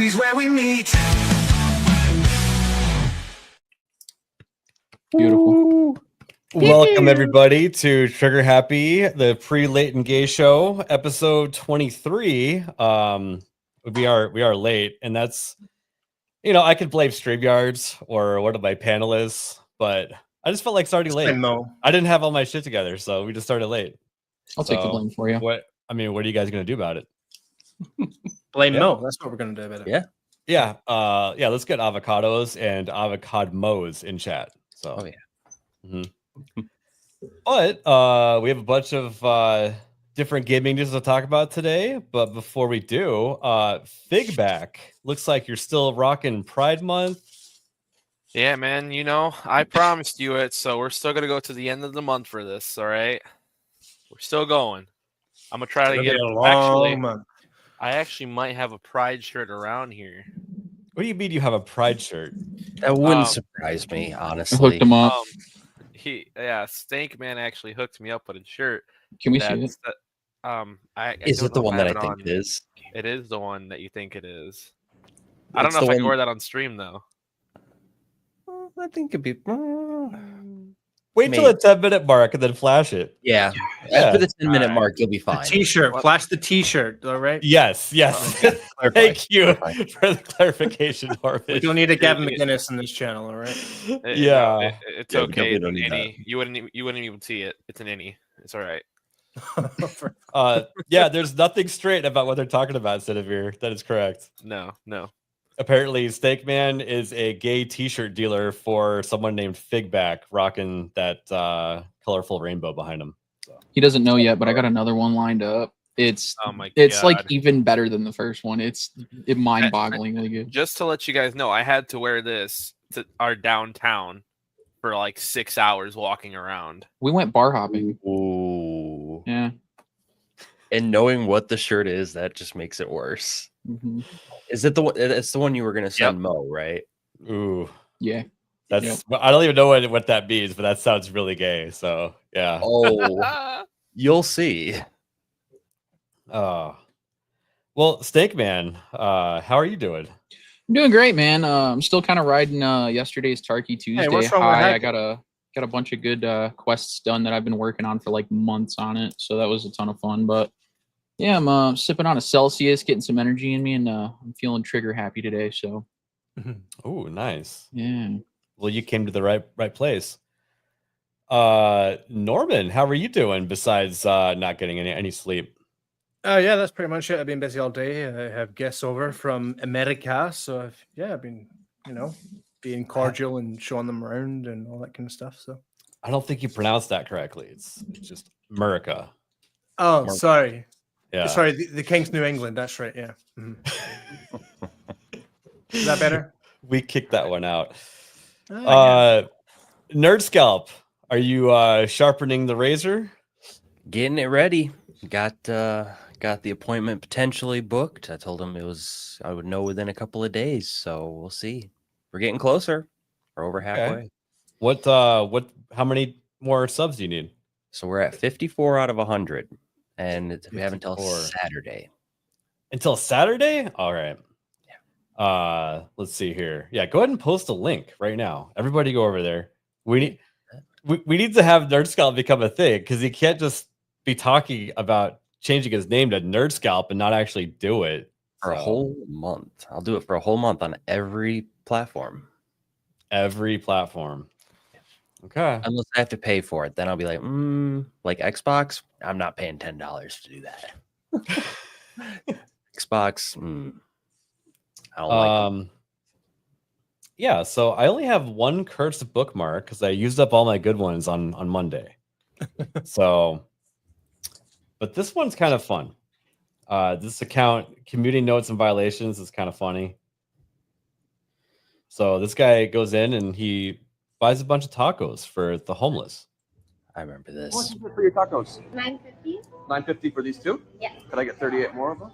happy's where we meet. Beautiful. Welcome everybody to Trigger Happy, the pre-late and gay show, episode 23. We are late, and that's, I could blame StreamYards or one of my panelists, but I just felt like starting late. I didn't have all my shit together, so we just started late. I'll take the blame for you. What are you guys gonna do about it? Blame Mo. That's what we're gonna do about it. Yeah. Let's get avocados and avocado-mos in chat. So. Oh yeah. Mm-hmm. But we have a bunch of different gaming news to talk about today. But before we do, Figback, looks like you're still rocking Pride Month. Yeah, man. I promised you it, so we're still gonna go to the end of the month for this. All right, we're still going. I'm gonna try to get a long month. I actually might have a Pride shirt around here. What do you mean you have a Pride shirt? That wouldn't surprise me, honestly. I hooked him up. Stank Man actually hooked me up with a shirt. Can we see it? Is it the one that I think it is? It is the one that you think it is. I don't know if I can wear that on stream though. I think it'd be. Wait till the 10-minute mark and then flash it. Yeah. After the 10-minute mark, you'll be fine. The T-shirt. Flash the T-shirt. All right. Yes. Thank you for the clarification, Marvin. We don't need a Gavin McGinnis in this channel. All right. It's okay. It's an innie. You wouldn't even see it. It's an innie. It's all right. There's nothing straight about what they're talking about, Cinevere. That is correct. No. Apparently, Steak Man is a gay T-shirt dealer for someone named Figback, rocking that colorful rainbow behind him. So. He doesn't know yet, but I got another one lined up. It's like even better than the first one. It's mind-bogglingly good. Just to let you guys know, I had to wear this to our downtown for like 6 hours walking around. We went bar hopping. Ooh. Yeah. And knowing what the shirt is, that just makes it worse. Mm-hmm. Is it the one? It's the one you were gonna send Mo, right? Ooh, yeah. That's. Yep. I don't even know what that means, but that sounds really gay. So yeah. Oh, you'll see. Well, Steak Man, how are you doing? I'm doing great, man. I'm still kind of riding yesterday's Turkey Tuesday high. I got a bunch of good quests done that I've been working on for like months on it, so that was a ton of fun. But yeah, I'm sipping on a Celsius, getting some energy in me, and I'm feeling trigger happy today. So, oh, nice. Yeah. Well, you came to the right place. Norman, how are you doing? Besides not getting any sleep. Yeah, that's pretty much it. I've been busy all day. I have guests over from America, so I've been, being cordial and showing them around and all that kind of stuff. So I don't think you pronounced that correctly. It's just America. Oh, America. Sorry. Yeah. Sorry, the King's New England. That's right. Yeah. Mm-hmm. Is that better? We kicked that one out. Nerd Scalp, are you sharpening the razor? Getting it ready. Got the appointment potentially booked. I told him I would know within a couple of days. So we'll see. We're getting closer. We're over halfway. Okay. How many more subs do you need? So we're at 54 out of 100. And we have until Saturday. Until Saturday? All right. Yeah. Let's see here. Yeah, go ahead and post a link right now. Everybody go over there. We need to have Nerd Scalp become a thing, because he can't just be talking about changing his name to Nerd Scalp and not actually do it for a whole month. I'll do it for a whole month on every platform. Every platform. Okay. Unless I have to pay for it, then I'll be like Xbox. I'm not paying $10 to do that. Xbox. I don't like it. Yeah. So I only have one cursed bookmark because I used up all my good ones on Monday. But this one's kind of fun. This account, community notes and violations, is kind of funny. So this guy goes in and he buys a bunch of tacos for the homeless. I remember this. What's it for your tacos? $9.50. $9.50 for these two? Yeah. Could I get 38 more of them?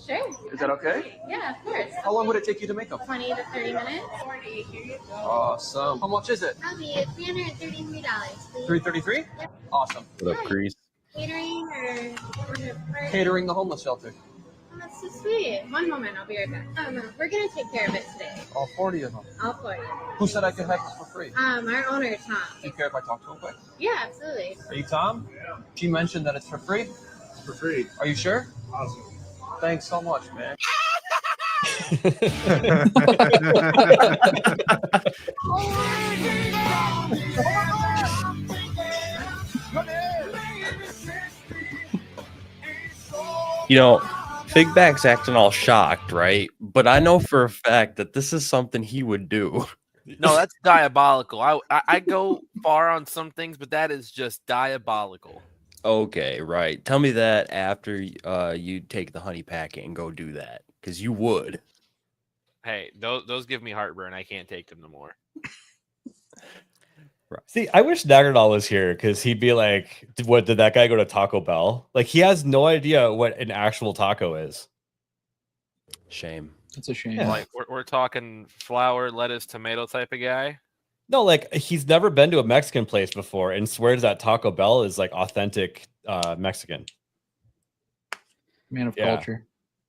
Sure. Is that okay? Yeah, of course. How long would it take you to make them? 20 to 30 minutes. Awesome. How much is it? It's $333. $333? Yep. Awesome. What up, Grease? Catering or catering the homeless shelter. Homeless so sweet. One moment, I'll be right back. Oh, no, we're going to take care of it today. All 40 of them. All 40. Who said I could have this for free? Our owner, Tom. Do you care if I talk to him quick? Yeah, absolutely. Are you Tom? Yeah. She mentioned that it's for free? It's for free. Are you sure? Awesome. Thanks so much, man. You know, Figback's acting all shocked, right? But I know for a fact that this is something he would do. No, that's diabolical. I go far on some things, but that is just diabolical. Okay, right. Tell me that after you take the honey packet and go do that, because you would. Hey, those give me heartburn. I can't take them no more. Right. See, I wish Daggerdoll was here because he'd be like, "What did that guy go to Taco Bell?" Like he has no idea what an actual taco is. Shame. It's a shame. Yeah. Like we're talking flour, lettuce, tomato type of guy. No, like he's never been to a Mexican place before and swears that Taco Bell is like authentic Mexican. Man of culture.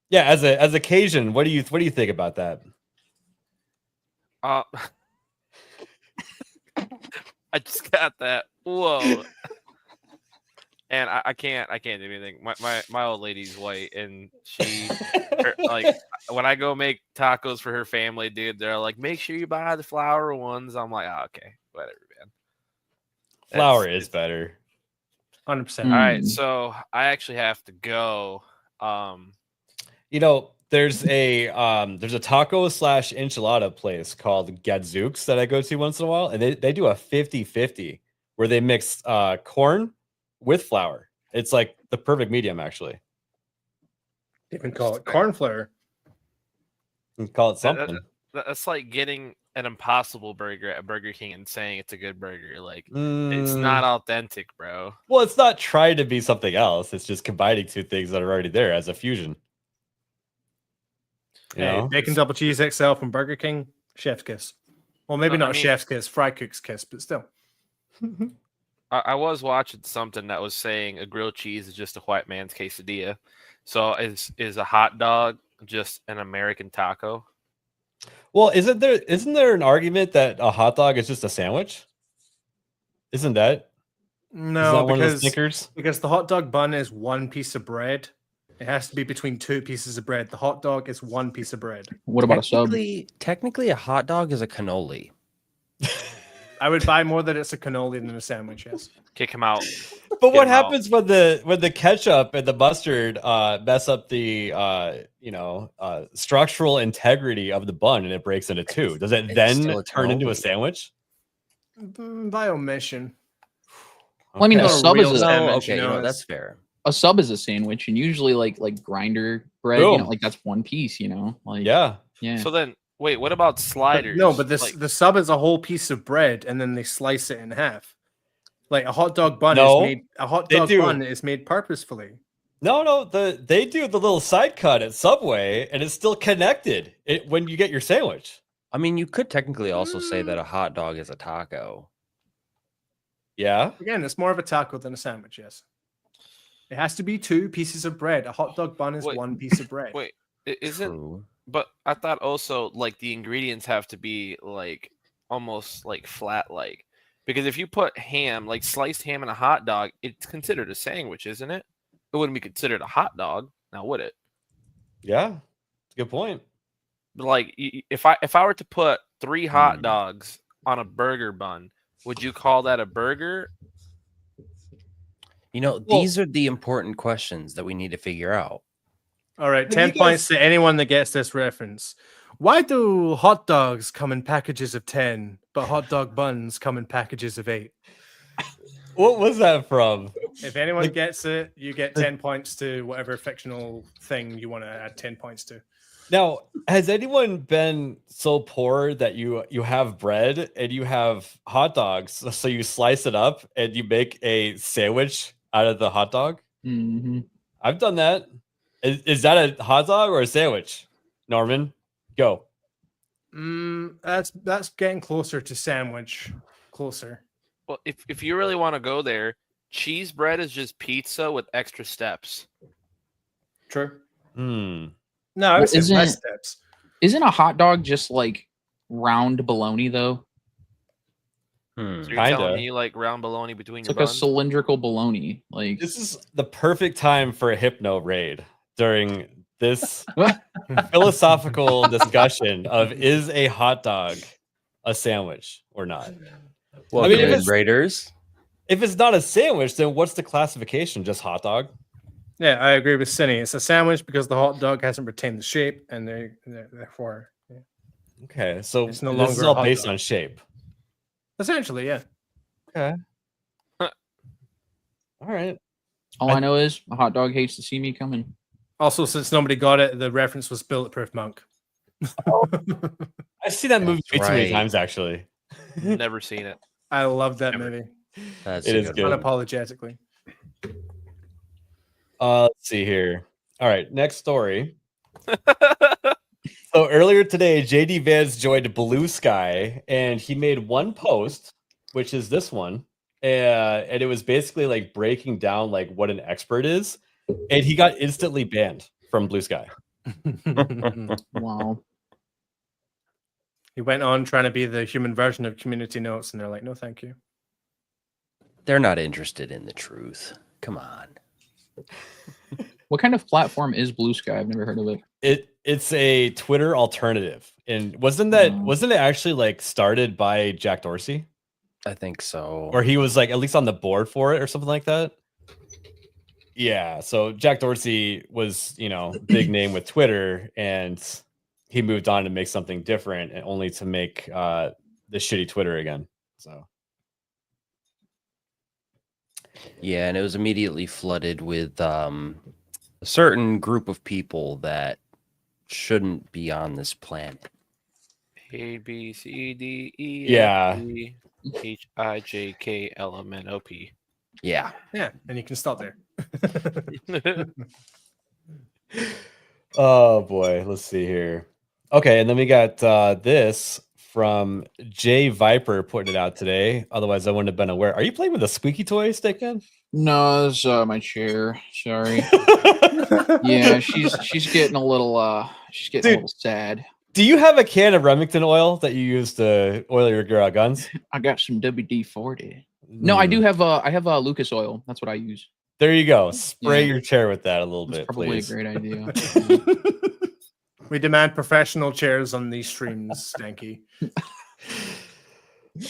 Yeah, as a Cajun, what do you think about that? I just got that. Whoa. And I can't do anything. My old lady's white, and she like when I go make tacos for her family, dude, they're like, make sure you buy the flour ones. I'm like, oh, okay, whatever, man. Flour is better. 100%. All right, so I actually have to go. You know, there's a taco / enchilada place called Gadzooks that I go to once in a while, and they do a 50-50 where they mix corn with flour. It's like the perfect medium, actually. You can call it corn flour. You can call it something. That's like getting an Impossible Burger at Burger King and saying it's a good burger. Like it's not authentic, bro. Well, it's not trying to be something else. It's just combining two things that are already there as a fusion. You know? Bacon double cheese XL from Burger King, chef's kiss. Well, maybe not chef's kiss, fry cook's kiss, but still. I was watching something that was saying a grilled cheese is just a white man's quesadilla. So is a hot dog just an American taco? Well, isn't there an argument that a hot dog is just a sandwich? Isn't that? No, one of those thinkers? Because the hot dog bun is one piece of bread. It has to be between two pieces of bread. The hot dog is one piece of bread. What about a sub? Technically, a hot dog is a cannoli. I would buy more that it's a cannoli than a sandwich. Yes. Kick him out. But what happens when the ketchup and the mustard mess up the structural integrity of the bun and it breaks into two? Does it then turn into a sandwich? By omission. Well, I mean, a sub is that's fair. A sub is a sandwich, and usually like grinder bread, like that's one piece, like yeah. So then, wait, what about sliders? But the sub is a whole piece of bread, and then they slice it in half. Like a hot dog bun is made purposefully. No, they do the little side cut at Subway, and it's still connected when you get your sandwich. I mean, you could technically also say that a hot dog is a taco. Yeah. Again, it's more of a taco than a sandwich. Yes. It has to be two pieces of bread. A hot dog bun is one piece of bread. Wait, isn't? But I thought also like the ingredients have to be like almost like flat, like because if you put ham, like sliced ham in a hot dog, it's considered a sandwich, isn't it? It wouldn't be considered a hot dog, now would it? Yeah, that's a good point. But like if I were to put 3 hot dogs on a burger bun, would you call that a burger? These are the important questions that we need to figure out. All right, 10 points to anyone that gets this reference. Why do hot dogs come in packages of 10, but hot dog buns come in packages of 8? What was that from? If anyone gets it, you get 10 points to whatever fictional thing you want to add 10 points to. Now, has anyone been so poor that you have bread and you have hot dogs, so you slice it up and you make a sandwich out of the hot dog? Mm-hmm. I've done that. Is that a hot dog or a sandwich? Norman, go. That's getting closer to sandwich. Closer. Well, if you really want to go there, cheese bread is just pizza with extra steps. True. No, I would say less steps. Isn't a hot dog just like round bologna though? So you're Kinda. telling me you like round bologna between It's your like buns? a cylindrical bologna. Like This is the perfect time for a hypno raid during this philosophical discussion of is a hot dog a sandwich or not? Well, I mean, if Raiders. If it's not a sandwich, then what's the classification? Just hot dog? Yeah, I agree with Cinny. It's a sandwich because the hot dog hasn't retained the shape, and therefore, yeah. Okay, so It's no this longer is a all hot based dog. on shape. Essentially, yeah. Okay. All right. all I know is a hot dog hates to see me coming. Also, since nobody got it, the reference was Bulletproof Monk. I've seen that movie way too many times, actually. Never seen it. I love that movie. That's It is good. Unapologetically. Let's see here. All right, next story. So earlier today, JD Vance joined Blue Sky, and he made one post, which is this one, and it was basically like breaking down like what an expert is, and he got instantly banned from Blue Sky. Wow. He went on trying to be the human version of Community Notes, and they're like, no, thank you. They're not interested in the truth. Come on. What kind of platform is Blue Sky? I've never heard of it. It's a Twitter alternative, and wasn't it actually like started by Jack Dorsey? I think so. Or he was like at least on the board for it or something like that. Yeah, so Jack Dorsey was, big name with Twitter, and he moved on to make something different, and only to make the shitty Twitter again. So yeah, and it was immediately flooded with a certain group of people that shouldn't be on this planet. A B C D E Yeah. F G H I J K L M N O P. Yeah. Yeah, and you can stop there. oh boy, let's see here. Okay, and then we got this from Jay Viper putting it out today. Otherwise, I wouldn't have been aware. Are you playing with a squeaky toy, Stickman? No, it's my chair. Sorry. Yeah, she's getting a little a little sad. Do you have a can of Remington oil that you use to oil your guns? I got some WD-40. No, I do have a Lucas oil. That's what I use. There you go. Spray your chair with that a little bit, probably please. a great idea. We demand professional chairs on these streams, Stanky.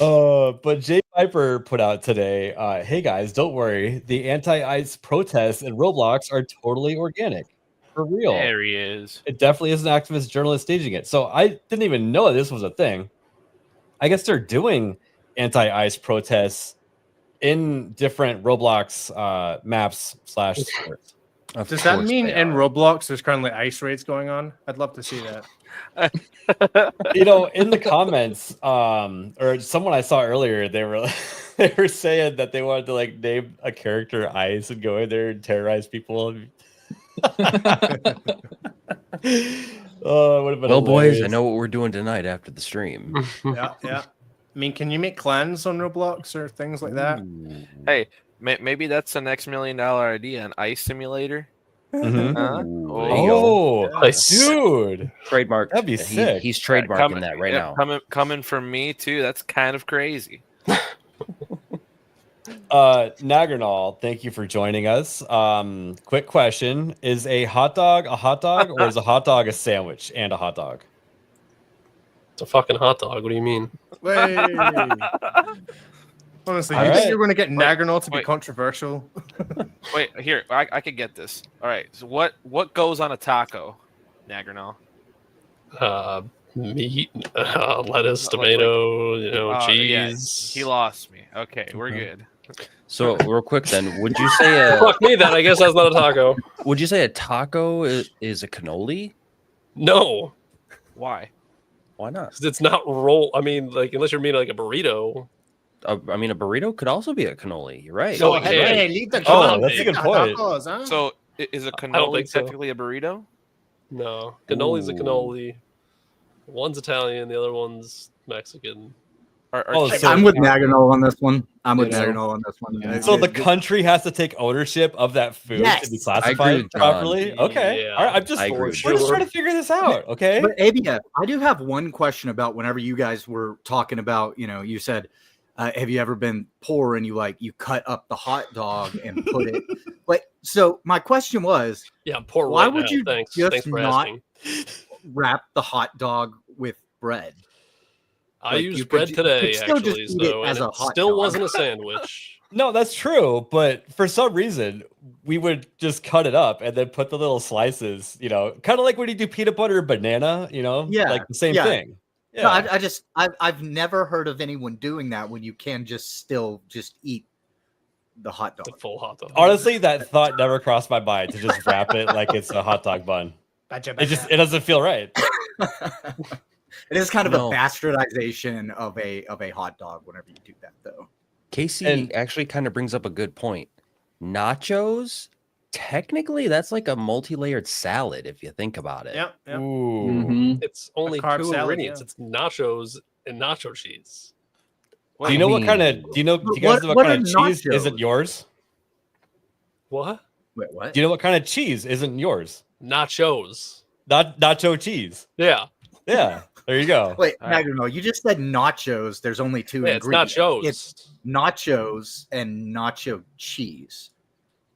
But Jay Piper put out today, hey guys, don't worry. The anti-ICE protests in Roblox are totally organic. For real. There he is. It definitely is an activist journalist staging it. So I didn't even know this was a thing. I guess they're doing anti-ICE protests in different Roblox maps / sports. Does that mean in Roblox there's currently ice raids going on? I'd love to see that. In the comments, or someone I saw earlier, they were saying that they wanted to like name a character Ice and go in there and terrorize people. Oh, it would have been well, hilarious. boys, I know what we're doing tonight after the stream. Yeah. I mean, can you make clans on Roblox or things like that? Hey, maybe that's the next $1 million idea, an ice simulator. Mm-hmm. Nice. Dude, trademark. That'd be sick. He's trademarking that right now. Coming from me too. That's kind of crazy. Nagernal, thank you for joining us. Quick question: is a hot dog, or is a hot dog a sandwich and a hot dog? It's a fucking hot dog. What do you mean? Honestly, you think you're going to get Nagernal to be controversial? Wait, here, I could get this. All right, so what goes on a taco, Nagernal? Meat, lettuce, tomato, cheese. Yeah, he lost me. Okay, we're good. So real quick then, would you say fuck me then? I guess that's not a taco. Would you say a taco is a cannoli? No. Why? Why not? Because it's not roll. I mean, like unless you're meaning like a burrito. I mean, a burrito could also be a cannoli. You're right. No, that's a good point. So is a cannoli technically a burrito? No, cannoli's a cannoli. One's Italian, the other one's Mexican. I'm with Naganol on this one. Yeah. So the country has to take ownership of that food to be Yes. classified properly. Okay, Yeah, all right. We're just trying to figure this out. Okay. But ABF, I do have one question about whenever you guys were talking about, you said, have you ever been poor and you cut up the hot dog and put it so my question was, yeah, I'm poor why right would now. you Thanks just for not asking. wrap the hot dog with bread? I used you bread could today, still just actually, eat it so as and a it hot still dog. wasn't a sandwich. No, that's true. But for some reason, we would just cut it up and then put the little slices, kind of like when you do peanut butter and banana, Yeah, like the same yeah. thing. Yeah. No, I've never heard of anyone doing that when you can still eat the hot dog. The full hot dog. Honestly, that thought never crossed my mind to just wrap it like it's a hot dog bun. It doesn't feel right. It is kind of a bastardization of a hot dog whenever you do that, though. Casey actually kind of brings up a good point. Nachos, technically, that's like a multi-layered salad if you think about it. Yep. Ooh. Mhm. It's only carb two salad, ingredients. yeah. It's nachos and nacho cheese. Do you know what kind of? Do you guys know what kind of cheese isn't yours? What? Wait, what? Do you know what kind of cheese isn't yours? Nachos. Nacho cheese. Yeah. Yeah. There you go. Wait, no, you just said nachos. There's only two ingredients. It's nachos. It's nachos and nacho cheese.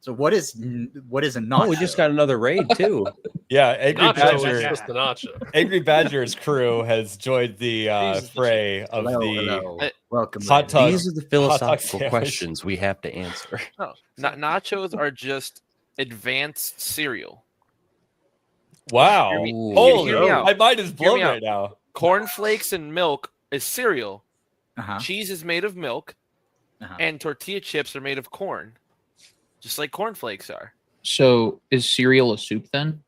So what is a nacho? Oh, we just got another raid too. Yeah, Angry Nacho Badger. is just the nacho. Angry Badger's crew has joined the fray of the welcome. Hot tub. These are the philosophical questions we have to answer. No, nachos are just advanced cereal. Wow. Hear me Holy, out. my mind is Hear blown me out. right now. Cornflakes and milk is cereal. Uh-huh. Cheese is made of milk, and tortilla chips are made of corn, just like cornflakes are. So is cereal a soup then?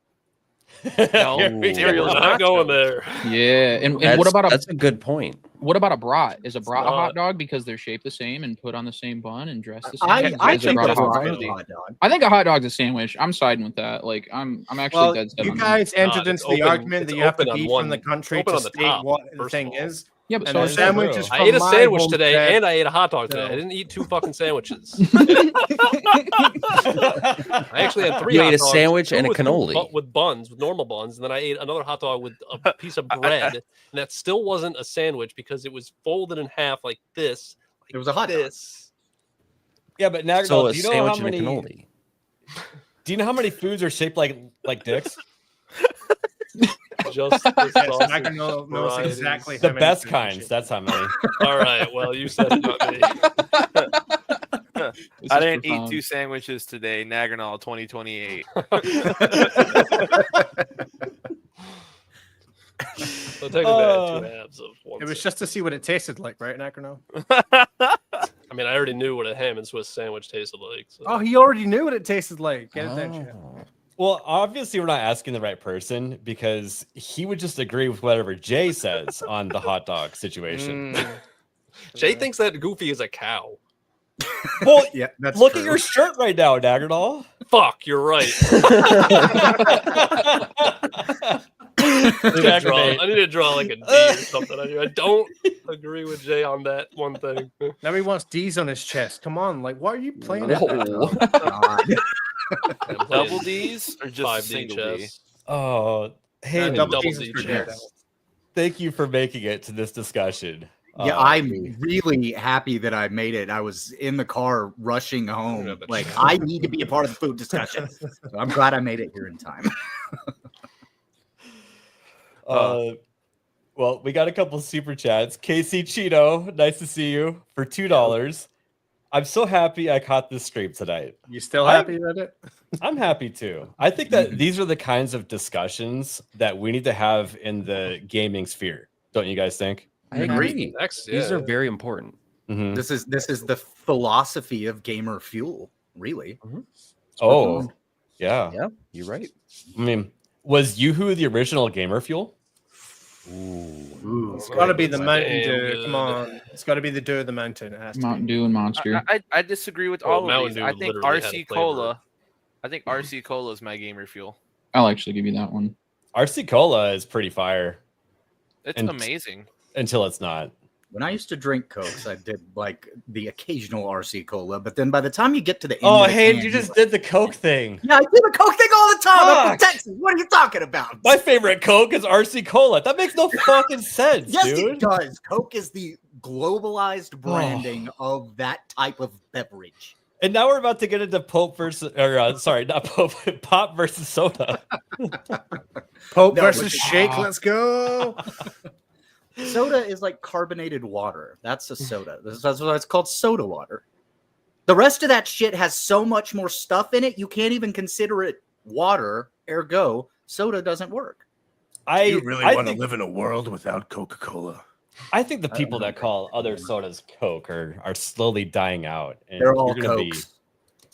No, cereal is not going there. Yeah, and what about that's a good point. What about a brat? Is a brat a not. hot dog because they're shaped the same and put on the same bun and dressed the same? I Is a think brat a a hot brat dog? is a hot dog. I think a hot dog's a sandwich. I'm siding with that. Like I'm actually dead set you on guys that. entered It's into the open- argument it's that you have to open on be one- from the country open to on the state top, what the first thing of all. is. Yeah, but And so the is sandwich true. is I from ate a my sandwich today homestead. and I ate a hot dog today. So- I didn't eat two fucking sandwiches. I actually had three You hot ate a dogs, sandwich two and a with cannoli. with buns, with normal buns, and then I ate another hot dog with a piece of bread, and that still wasn't a sandwich because it was folded in half like this. It was a hot dog. this. Yeah, but now So a do you know how sandwich and a many? cannoli. Do you know how many foods are shaped like dicks? Just the Yes, sausage Nagan knows varieties. exactly The how many best foods are kinds. shaped. That's how many. All right, well, you said it, not me. This I is didn't eat profound. 2 sandwiches today. Nagranol 2028. So technically, I had 2 halves of one. It was just to see what it tasted like, right, Nagrano? I mean, I already knew what a ham and Swiss sandwich tasted like. So. Oh, he already knew what it tasted like. Get it down, Chad. Well, obviously, we're not asking the right person because he would just agree with whatever Jay says on the hot dog situation. Jay thinks that Goofy is a cow. Well, Yeah, that's look true. at your shirt right now, Daggerdall. Fuck, you're right. I need to draw like a D or something. I don't agree with Jay on that one thing. Now he wants D's on his chest. Come on, like, why are you playing No. that? God. Double D's or just 5D single D? chess. Oh, hey, Double double D's D is for chess. Daredevil. thank you for making it to this discussion. Yeah, I'm really happy that I made it. I was in the car rushing home. Like, I need to be a part of the food discussion. So I'm glad I made it here in time. Well, we got a couple super chats. Casey Cheeto, nice to see you for $2. I'm so happy I caught this stream tonight. You still happy with it? I'm happy too. I think that these are the kinds of discussions that we need to have in the gaming sphere. Don't you guys think? I agree. Next, These yeah. are very important. Mhm. This is the philosophy of gamer fuel, really. Oh, yeah. Yeah, you're right. I mean, was Yoo-Hoo the original gamer fuel? Ooh, It's got to be the Damn Mountain Dew. good. Come on. It's got to be the Dew of the Mountain. It has to be. Mountain Dew and Monster. I disagree with Well, all of Mountain these. Dew I think literally had a RC flavor. Cola. I think RC Cola is my gamer fuel. I'll actually give you that one. RC Cola is pretty fire It's And- amazing. until it's not. When I used to drink Cokes, I did like the occasional RC Cola, but then by the time you get to the end, Oh, of the hey, can, you you're just like, did the Coke thing. yeah, I do the Coke thing all the time. I'm from Fuck. Texas. What are you talking about? My favorite Coke is RC Cola. That makes no fucking sense, Yes, dude. it does. Coke is the globalized branding of that type of beverage. And now we're about to get into Pope versus, or sorry, not Pope, Pop versus soda. Pope No, versus but- Shake. Let's go. Soda is like carbonated water. That's a soda. That's why it's called soda water. The rest of that shit has so much more stuff in it, you can't even consider it water. Ergo, soda doesn't work. I want think, live in a world without Coca-Cola? I think the people that call other sodas Coke are slowly dying out. And They're all you're gonna be- Cokes.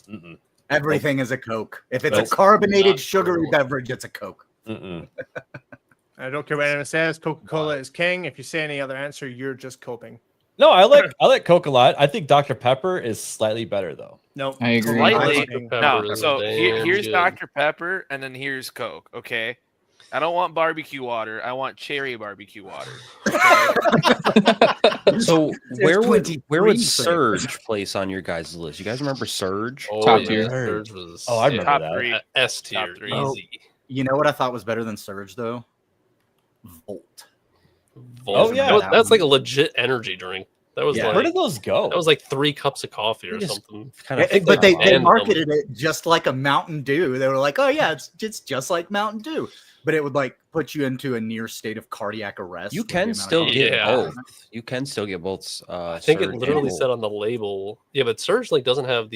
Mm-mm, Everything is a Coke. If it's Nope. a carbonated, Not sugary true. beverage, it's a Coke. mm-mm. I don't care what anyone says. Coca-Cola is king. If you say any other answer, you're just coping. No, I like Coke a lot. I think Dr. Pepper is slightly better though. Nope. I agree. Slightly. Dr. Pepper No, is so damn here's good. Dr. Pepper, and then here's Coke. Okay, I don't want barbecue water. I want cherry barbecue water. Okay? So where would 23 Surge place on your guys' list? You guys remember Surge? Oh, Top yeah, tier. Surge was Oh, I remember Top that. three. S tier, Top three. Oh. easy. You know what I thought was better than Surge, though? Volt. Volt. Oh, yeah. That's like a legit energy drink. That was Yeah. Where like did those go? that was like 3 cups of coffee or They just- something. Kind of But they banned them. marketed it just like a Mountain Dew. They were like, oh, yeah, it's just like Mountain Dew. But it would like put you into a near state of cardiac arrest. You with the can amount of still coffee. get Yeah. both. You can still get both. I think it Surge and literally Volt. said on the label. Yeah, but Surge like doesn't have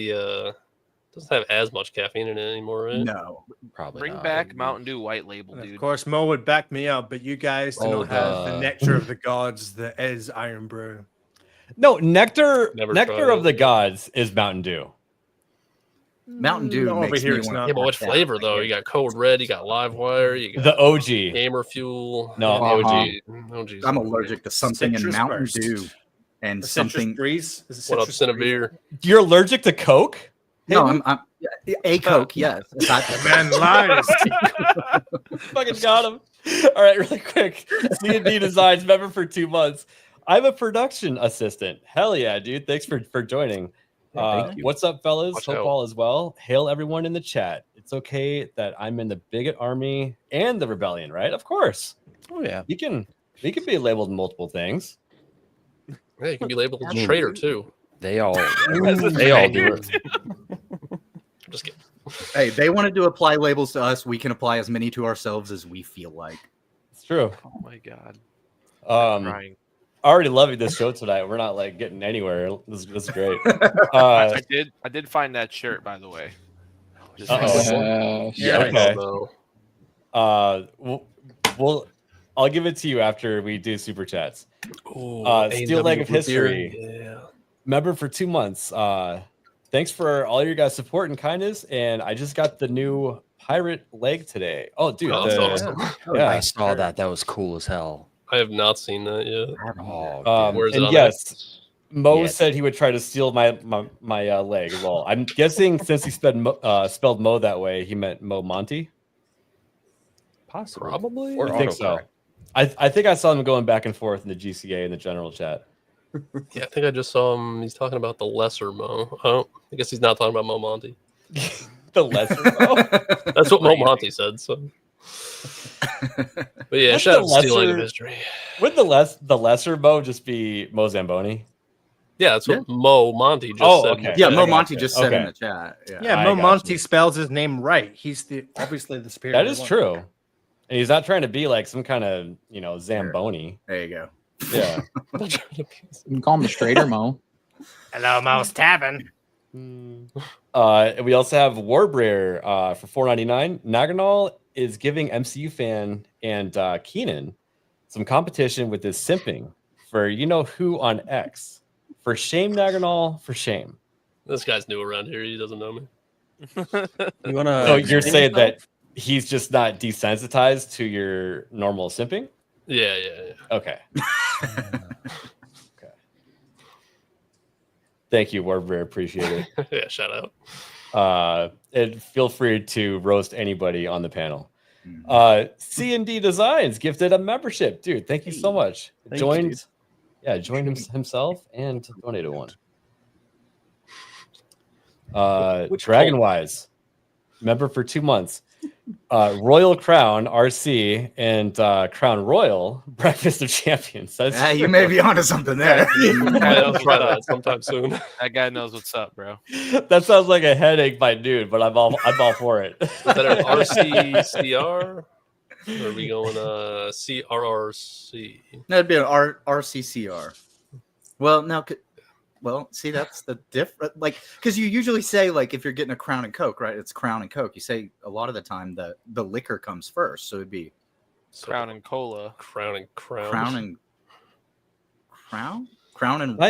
as much caffeine in it anymore, right? No. Probably Bring not. back Mountain Dew White Label, And dude. of course, Mo would back me up, but you guys do Oh, not have the- the nectar of the gods that is Iron Brew. No, Nectar Never tried Nectar of it. the Gods is Mountain Dew. Mountain Dew No, over makes here me it's wanna not. Yeah, but what pass out. flavor though? You got Code Red, you got Live Wire, you got The OG. Gamer Fuel. No, yeah, OG. I'm allergic to something in Citrus Mountain Burst. Dew and The something. Citrus Breeze. Is it What up, Citrus Breeze? Cinnabir? You're allergic to Coke? No, Hayden? I'm a Coke. Yes, Man lies. Fucking got him. All right, really quick. C&D Designs member for 2 months. I'm a production assistant. Hell yeah, dude. Thanks for joining. thank you. What's up, fellas? Watch Hope out. all is well. Hail everyone in the chat. It's okay that I'm in the bigot army and the rebellion, right? Of course. Oh yeah. We can be labeled multiple things. Yeah, you can be labeled I a mean- traitor too. They all a they all do traitor. it. I'm just kidding. Hey, they wanted to apply labels to us. We can apply as many to ourselves as we feel like. It's true. Oh my god. I Crying. already loving this show tonight. We're not like getting anywhere. This is great. I did find that shirt, by the way. Just Uh-oh. Yeah, Okay. so- I'll give it to you after we do super chats. Ooh, Steel A&W Leg of root beer, History. Yeah. Member for 2 months. Thanks for all your guys' support and kindness. And I just got the new pirate leg today. Oh, dude. Oh, that's awesome. Yeah. I saw that. That was cool as hell. I have not seen that yet. Oh, dude. Where's it And on yes, Mo Yeah. said he would try to steal my leg. Well, I'm guessing since he spelled Mo that way, he meant Mo Monty. Possibly. Probably. Or I think so. autocorrect. I think I saw him going back and forth in the GCA in the general chat. Yeah, I think I just saw him. He's talking about the lesser Mo. Oh, I guess he's not talking about Mo Monty. The lesser Mo. That's what Mo Monty said. So, but yeah, What's shout out the to Steel Leg of lesser- History. Would the lesser Mo just be Mo Zamboni? Yeah, that's what Mo Monty just Oh, said. okay. Yeah, I Mo got Monty you. just said in Okay. the chat. Yeah. Yeah, I Mo got Monty you. spells his name right. He's obviously the superior. That is one. true. And he's not trying to be like some kind of, Zamboni. There you go. Yeah. You can call him the straighter Mo. Hello, Mo's Tavern. We also have Warbringer for $4.99. Naganal is giving MCU fan and Keenan some competition with his simping for who on X. For shame, Naganal, for shame. This guy's new around here. He doesn't know me. You wanna? So you're explain saying yourself? that he's just not desensitized to your normal simping? Yeah. Okay. Okay. Thank you, Warbringer. Appreciate it. Yeah, shout out. And feel free to roast anybody on the panel. C&D Designs gifted a membership, dude. Thank you so much. Thank you, Joined dude. Yeah, joined himself and donated one. Which Dragon Wise, member for 2 months. Royal Crown RC and Crown Royal Breakfast of Champions. That's you may be onto something there. I'll try that sometime soon. That guy knows what's up, bro. That sounds like a headache by noon, but I'm all for it. Is that an RCCR? Or are we going CRRC? That'd be an RCCR. Well, now, well, see, that's the different. Like, because you usually say, like, if you're getting a Crown and Coke, right? It's Crown and Coke. You say a lot of the time the liquor comes first, so it'd be Crown and Cola. Crown and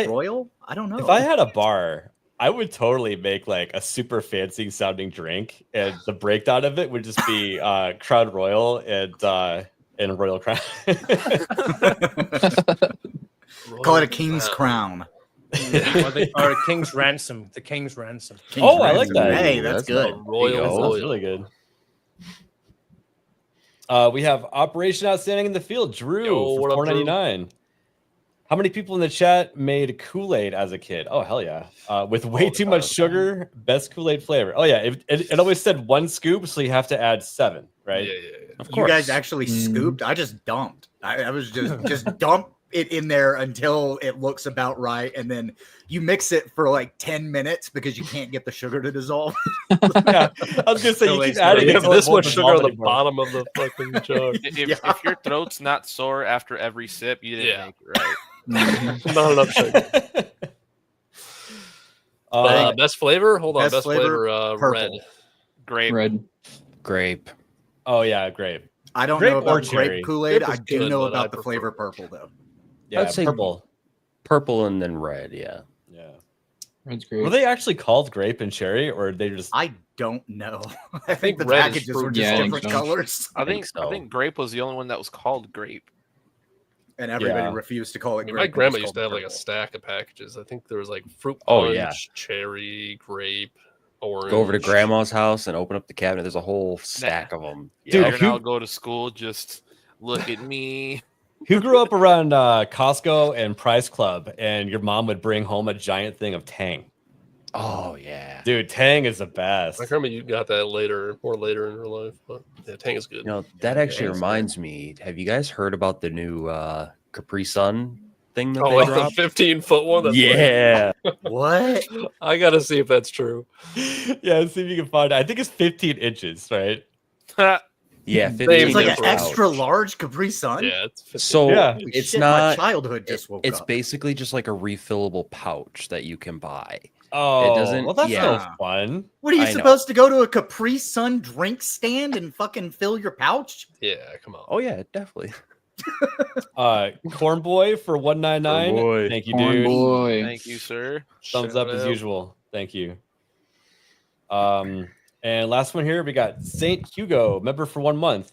Royal. I don't know. If I had a bar, I would totally make like a super fancy sounding drink, and the breakdown of it would just be Crown Royal and Royal Crown. Call it a King's Crown. Or a King's Ransom. The King's Ransom. I like that. Hey, that's good. Royal. That's really good. We have Operation Outstanding in the Field. Drew, for $4.99. How many people in the chat made Kool-Aid as a kid? Oh, hell yeah. With way too much sugar, best Kool-Aid flavor. Oh, yeah. It always said 1 scoop, so you have to add 7, right? Yeah. Of course. You guys actually scooped? I just dumped. I was just dump it in there until it looks about right, and then you mix it for like 10 minutes because you can't get the sugar to dissolve. Yeah, I was gonna say you keep adding this much sugar on the bottom of the fucking jug. If your throat's not sore after every sip, you didn't make it right. Not enough sugar. Best flavor? Hold on. Best flavor red. Grape. Oh yeah, grape. I don't know about grape Kool-Aid. I do know about the flavor purple though. Yeah, I'd say purple and then red. Yeah. Red's great. Were they actually called grape and cherry, or they just? I don't know. I think the red packages were just different colors. I think grape was the only one that was called grape. And everybody refused to call it grape. My grandma used to have like a stack of packages. I think there was like fruit punch, cherry, grape, orange. Go over to grandma's house and open up the cabinet. There's a whole stack of them. Dude, I'll go to school. Just look at me. Who grew up around Costco and Price Club, and your mom would bring home a giant thing of Tang? Oh yeah, dude, Tang is the best. I remember you got that more later in her life, but yeah, Tang is good. You know, that actually reminds me. Have you guys heard about the new Capri Sun thing that they dropped? The 15-foot one? That's yeah. What? I gotta see if that's true. Yeah, see if you can find it. I think it's 15 inches, right? Yeah, 15 it's like an extra large Capri Sun. Yeah, it's 15. So it's shit, not. My childhood just woke It's up. basically just like a refillable pouch that you can buy. Oh, it doesn't. Well, that's no fun. What are you supposed to go to a Capri Sun drink stand and fucking fill your pouch? Yeah, come on. Oh yeah, definitely. Corn Boy for $1.99. Thank you, Corn dude. Boy. Thank you, sir. Thumbs up as usual. Thank you. And last one here, we got Saint Hugo, member for 1 month.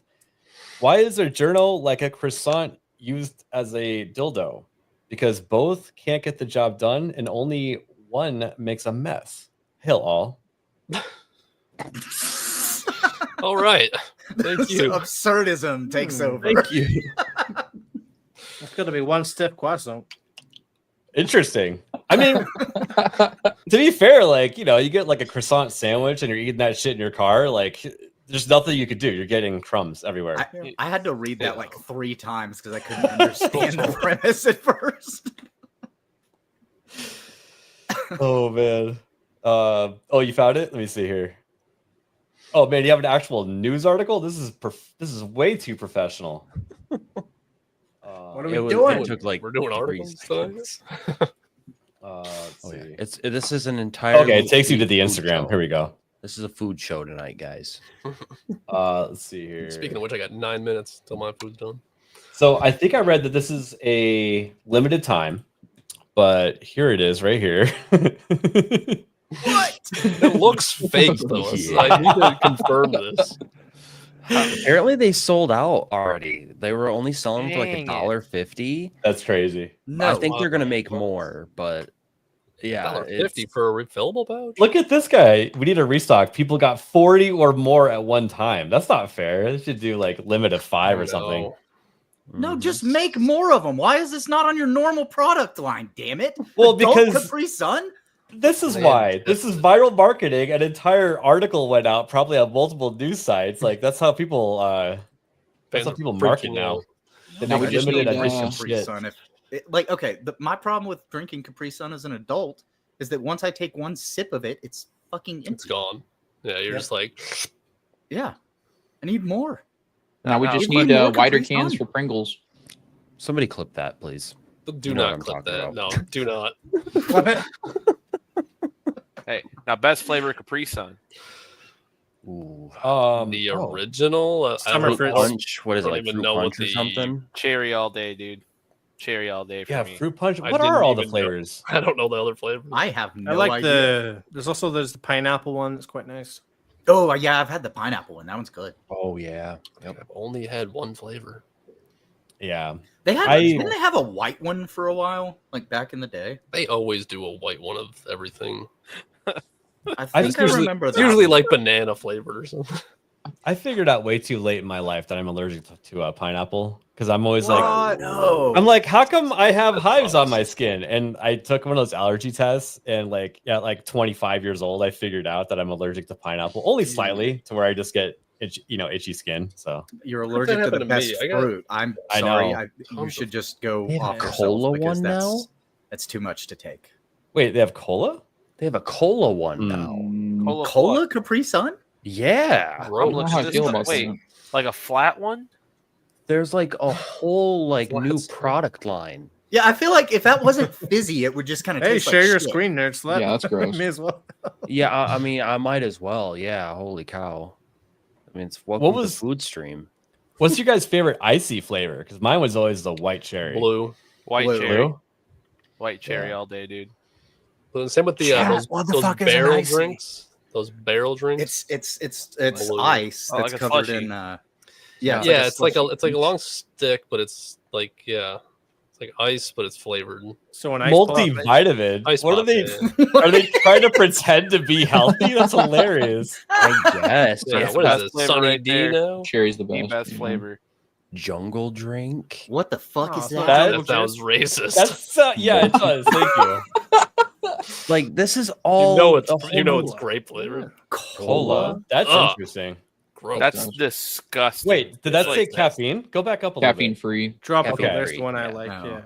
Why is their journal like a croissant used as a dildo? Because both can't get the job done, and only one makes a mess. Hail all. All right. Thank you. Absurdism takes over. Thank you. It's gonna be one stiff croissant. Interesting. I mean, to be fair, like, you know, you get like a croissant sandwich and you're eating that shit in your car, like, there's nothing you could do. You're getting crumbs everywhere. I had to read that like 3 times because I couldn't understand the premise at first. Oh man. Oh, you found it? Let me see here. Oh man, you have an actual news article? This is way too professional. What are we doing? It took like we're doing articles today. This is an entire. Okay, it takes you to the Instagram. Here we go. This is a food show tonight, guys. Let's see here. Speaking of which, I got 9 minutes till my food's done. So I think I read that this is a limited time, but here it is right here. What? It looks fake though. Yeah. I need to confirm this. Apparently they sold out already. They were only selling for like Dang it. $1.50. That's crazy. No, I think they're gonna make more, but yeah, $1.50 for a refillable pouch. Look at this guy. We need a restock. People got 40 or more at one time. That's not fair. They should do like limit of 5 or something. No, just make more of them. Why is this not on your normal product line? Damn it! Well, Adult because Capri Sun. this is why. This is viral marketing. An entire article went out, probably on multiple news sites. Like that's how people. That's how people market now. They Now make we just limited need, edition Capri shit. Sun. My problem with drinking Capri Sun as an adult is that once I take one sip of it, it's fucking empty. It's gone. Yeah, you're just like, Yeah, I need more. Now we No, just give need me more wider Capri cans Sun. for Pringles. Somebody clip that, please. do You know what not I'm clip talking that. about. No, do not. Hey, now best flavor Capri Sun. Ooh. The original Summer I don't, fruits. Punch. What is it, don't like even fruit know punch what or something? Cherry all day, dude. Cherry all day for Yeah, me. fruit punch. I What are didn't all the even know. flavors? I don't know the other flavors. I have no I like idea. there's the pineapple one that's quite nice. Oh yeah, I've had the pineapple one. That one's good. Oh yeah. Yep. I've only had one flavor. Yeah. Didn't they have a white one for a while, like back in the day? They always do a white one of everything. I think I remember It's that. usually like banana flavored or something. I figured out way too late in my life that I'm allergic to pineapple because I'm always like, no. I'm like, how come I have hives on my skin? And I took one of those allergy tests, and like at 25 years old, I figured out that I'm allergic to pineapple, only slightly, to where I just get itchy skin. So You're allergic to happened the to me. best I got fruit. I'm I sorry. know. You should just go They have off a yourself cola because one now? that's too much to take. wait, they have cola? They have a cola one Hmm. now. Cola Capri Sun? Yeah. I'm I don't know looking how at I this feel stuff. about Wait, that. like a flat one? There's like a whole like new Flats. product line. Yeah, I feel like if that wasn't fizzy, it would just kind of Hey, taste share like your shit. screen, nerds. Yeah, that's gross. May as well. Yeah, I mean, I might as well. Yeah, holy cow. I mean, it's welcome was- to food stream. What's your guys' favorite icy flavor? Because mine was always the white cherry. Blue. White Blue. cherry. Blue? White cherry Yeah. all day, dude. But same with the Chat, those, what the those fuck is an barrel icy? drinks. Those barrel drinks. It's Blue. ice Oh, that's like a covered slushy. in yeah, it's like a long stick, but it's like it's like ice, but it's flavored. So an ice pop, right? Multivitamin. Ice What are pop, they? yeah. Are they trying to pretend to be healthy? That's hilarious. I guess. Yeah, That's what the is best it? flavor Sunny right D there. now? Cherry's the The best. best yeah. flavor. Jungle drink. What the fuck Oh, is it's that? not That sounds racist. That's yeah, it does. Thank you. Like this is all. it's a whole it's new- grape flavored. Cola. That's Ugh. interesting. Gross. That's gross. disgusting. Wait, did that It's say like- caffeine? Go back up a little Caffeine bit. free. Tropical. Okay. That's the one I Yeah. like. No. Yeah.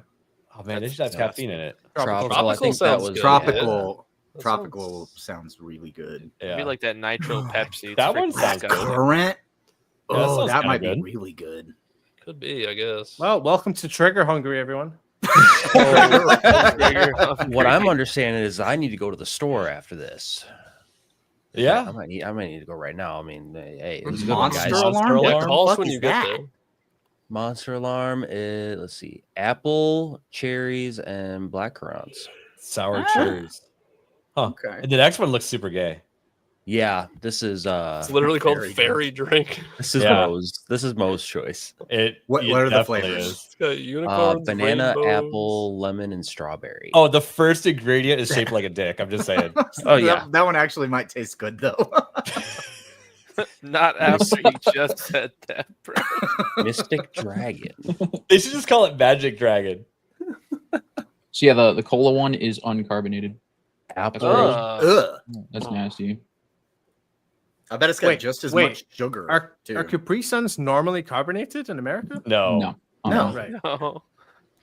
Oh man, they should have That's caffeine in it. Tropical. I Tropical think that sounds was good. Tropical. That Tropical sounds really good. It'd Yeah. be like that nitro Pepsi. It's That one freaking sounds disgusting. good. Current. Yeah, that Oh, sounds that kinda might be good. really good. Could be, I guess. Well, welcome to Trigger Hungry, everyone. What I'm understanding is I need to go to the store after this. Yeah. I might need to go right now. I mean, hey, it was a good one, Monster guys. alarm? Yeah, What the call us fuck when is you get that? there. Monster alarm is, let's see, apple, cherries, and blackcurrants. Sour Ah. cherries. Huh. Okay. And the next one looks super gay. Yeah, this is It's literally called Very good. fairy drink. this is Yeah. Mo's choice. What it are the definitely flavors? is. It's got unicorns, Banana, rainbows. apple, lemon, and strawberry. Oh, the first ingredient is shaped like a dick. I'm just saying. Oh, yeah. That one actually might taste good though. Not after you just said that, bro. Mystic Dragon. They should just call it Magic Dragon. So yeah, the cola one is uncarbonated. Apple. Ugh. That's nasty. I bet it's got Wait, just as wait. much sugar. Are too. Capri Suns normally carbonated in America? No. No. No. Right.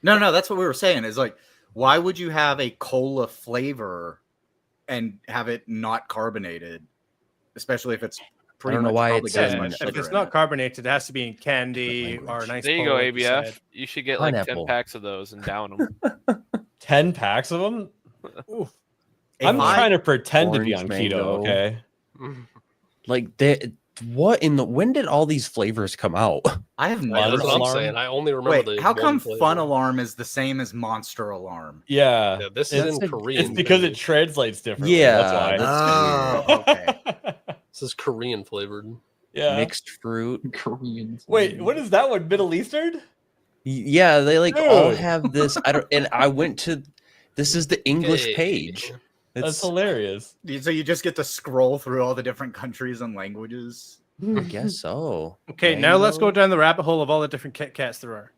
No. No, that's what we were saying. Is like, why would you have a cola flavor and have it not carbonated, especially if it's pretty don't know much why probably it's got as in- much If sugar it's in not it. carbonated, it has to be in candy Different or a language. nice. There you cola, go, like you ABF. said. You should get like 10 Pineapple. packs of those and down them. 10 packs of them? If I'm I- trying to pretend to be on Orange keto, mango. okay? Like, when did all these flavors come out? I have Fun Yeah, never that's what I'm alarm? saying. I only remember Wait, the how one come flavor. Fun Alarm is the same as Monster Alarm? Yeah. Yeah, this It's- is in Korean. It's because it baby. translates differently. Yeah, That's why. Oh, okay. This is Korean flavored. Yeah. Mixed fruit. Korean. Wait, what is that one? Middle Eastern? Yeah, they like all Dude. have this. I went to. This is the English Hey. page. That's It's, hilarious. So you just get to scroll through all the different countries and languages. I guess so. Okay, now let's go Mango. down the rabbit hole of all the different Kit Kats there are.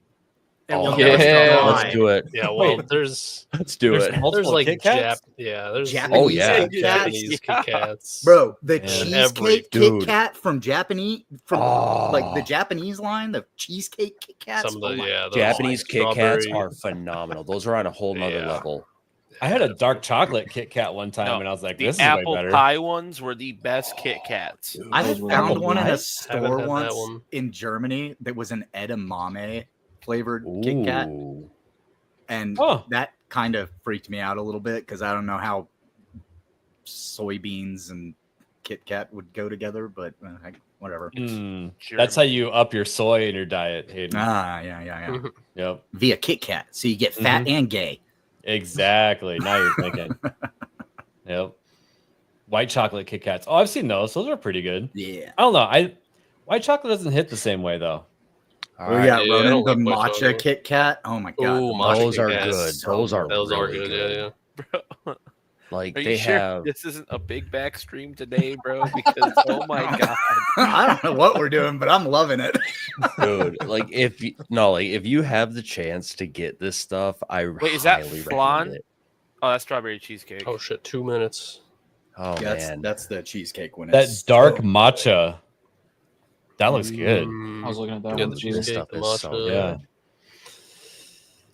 Oh, yeah. Let's do it. Yeah, well, Wait. Let's do There's it. multiple there's like Kit Kats? there's Japanese Oh, yeah. Kit Kats? Japanese Yeah. Kit Kats, Bro, the Yeah. cheesecake Dude. Kit Kat from Japanese, like the Oh. Japanese line, the cheesecake Kit Kats. Some of the my- those, Japanese like, Kit Kats strawberry- are phenomenal. Those are on a whole nother Yeah. level. I had a dark chocolate Kit Kat one time, No, and I was like, The "This is way apple better." pie ones were the best Kit Kats. I Those were found the one in a pie? Haven't store had that once one. in Germany that was an edamame flavored Kit Kat, Ooh. and Oh. that kind of freaked me out a little bit because I don't know how soybeans and Kit Kat would go together, but whatever. That's how you up your soy in your diet, Hayden. Yeah. Yep, Via Kit Kat, so you get fat and gay. exactly. Now you're thinking. Yep. White chocolate Kit Kats. Oh, I've seen those. Those are pretty good. Yeah. I don't know. White chocolate doesn't hit the same way though. All We right. got yeah, I Ronan, don't the like white matcha chocolate. Kit Kat. Oh my god, Ooh, the matcha Those Kit are Kats. good. so Those are Those are really good. Yeah. Like Are they you sure have. this isn't a big back stream today, bro? Because oh my god. I don't know what we're doing, but I'm loving it. Dude, like if you have the chance to get this stuff, I Wait, is that highly flan? recommend it. Oh, that's strawberry cheesecake. Oh shit, 2 minutes. Oh man, That's the cheesecake one. That It's dark so- matcha. That looks good. I was looking at that Yeah, one the too. This cheesecake, stuff the is so matcha. Yeah.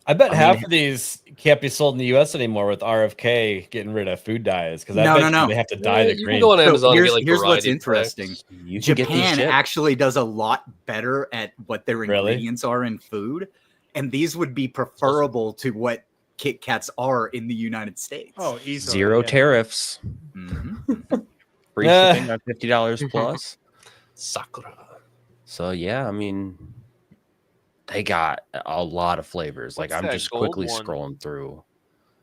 I bet I half mean- of these can't be sold in the U.S. anymore with RFK getting rid of food dyes because No. they have to dye the You green. can go on So Amazon and here's get like what's variety interesting. packs. you can get these Japan shipped. actually does a lot better at what their Really? ingredients are in food, and these would be preferable to what Kit Kats are in the United States. Oh, easily. Zero yeah. tariffs, Mhm. free Yeah. shipping on $50 plus. Sakura. So yeah, I mean, they got a lot of flavors. Like What's I'm that just gold quickly one? scrolling through.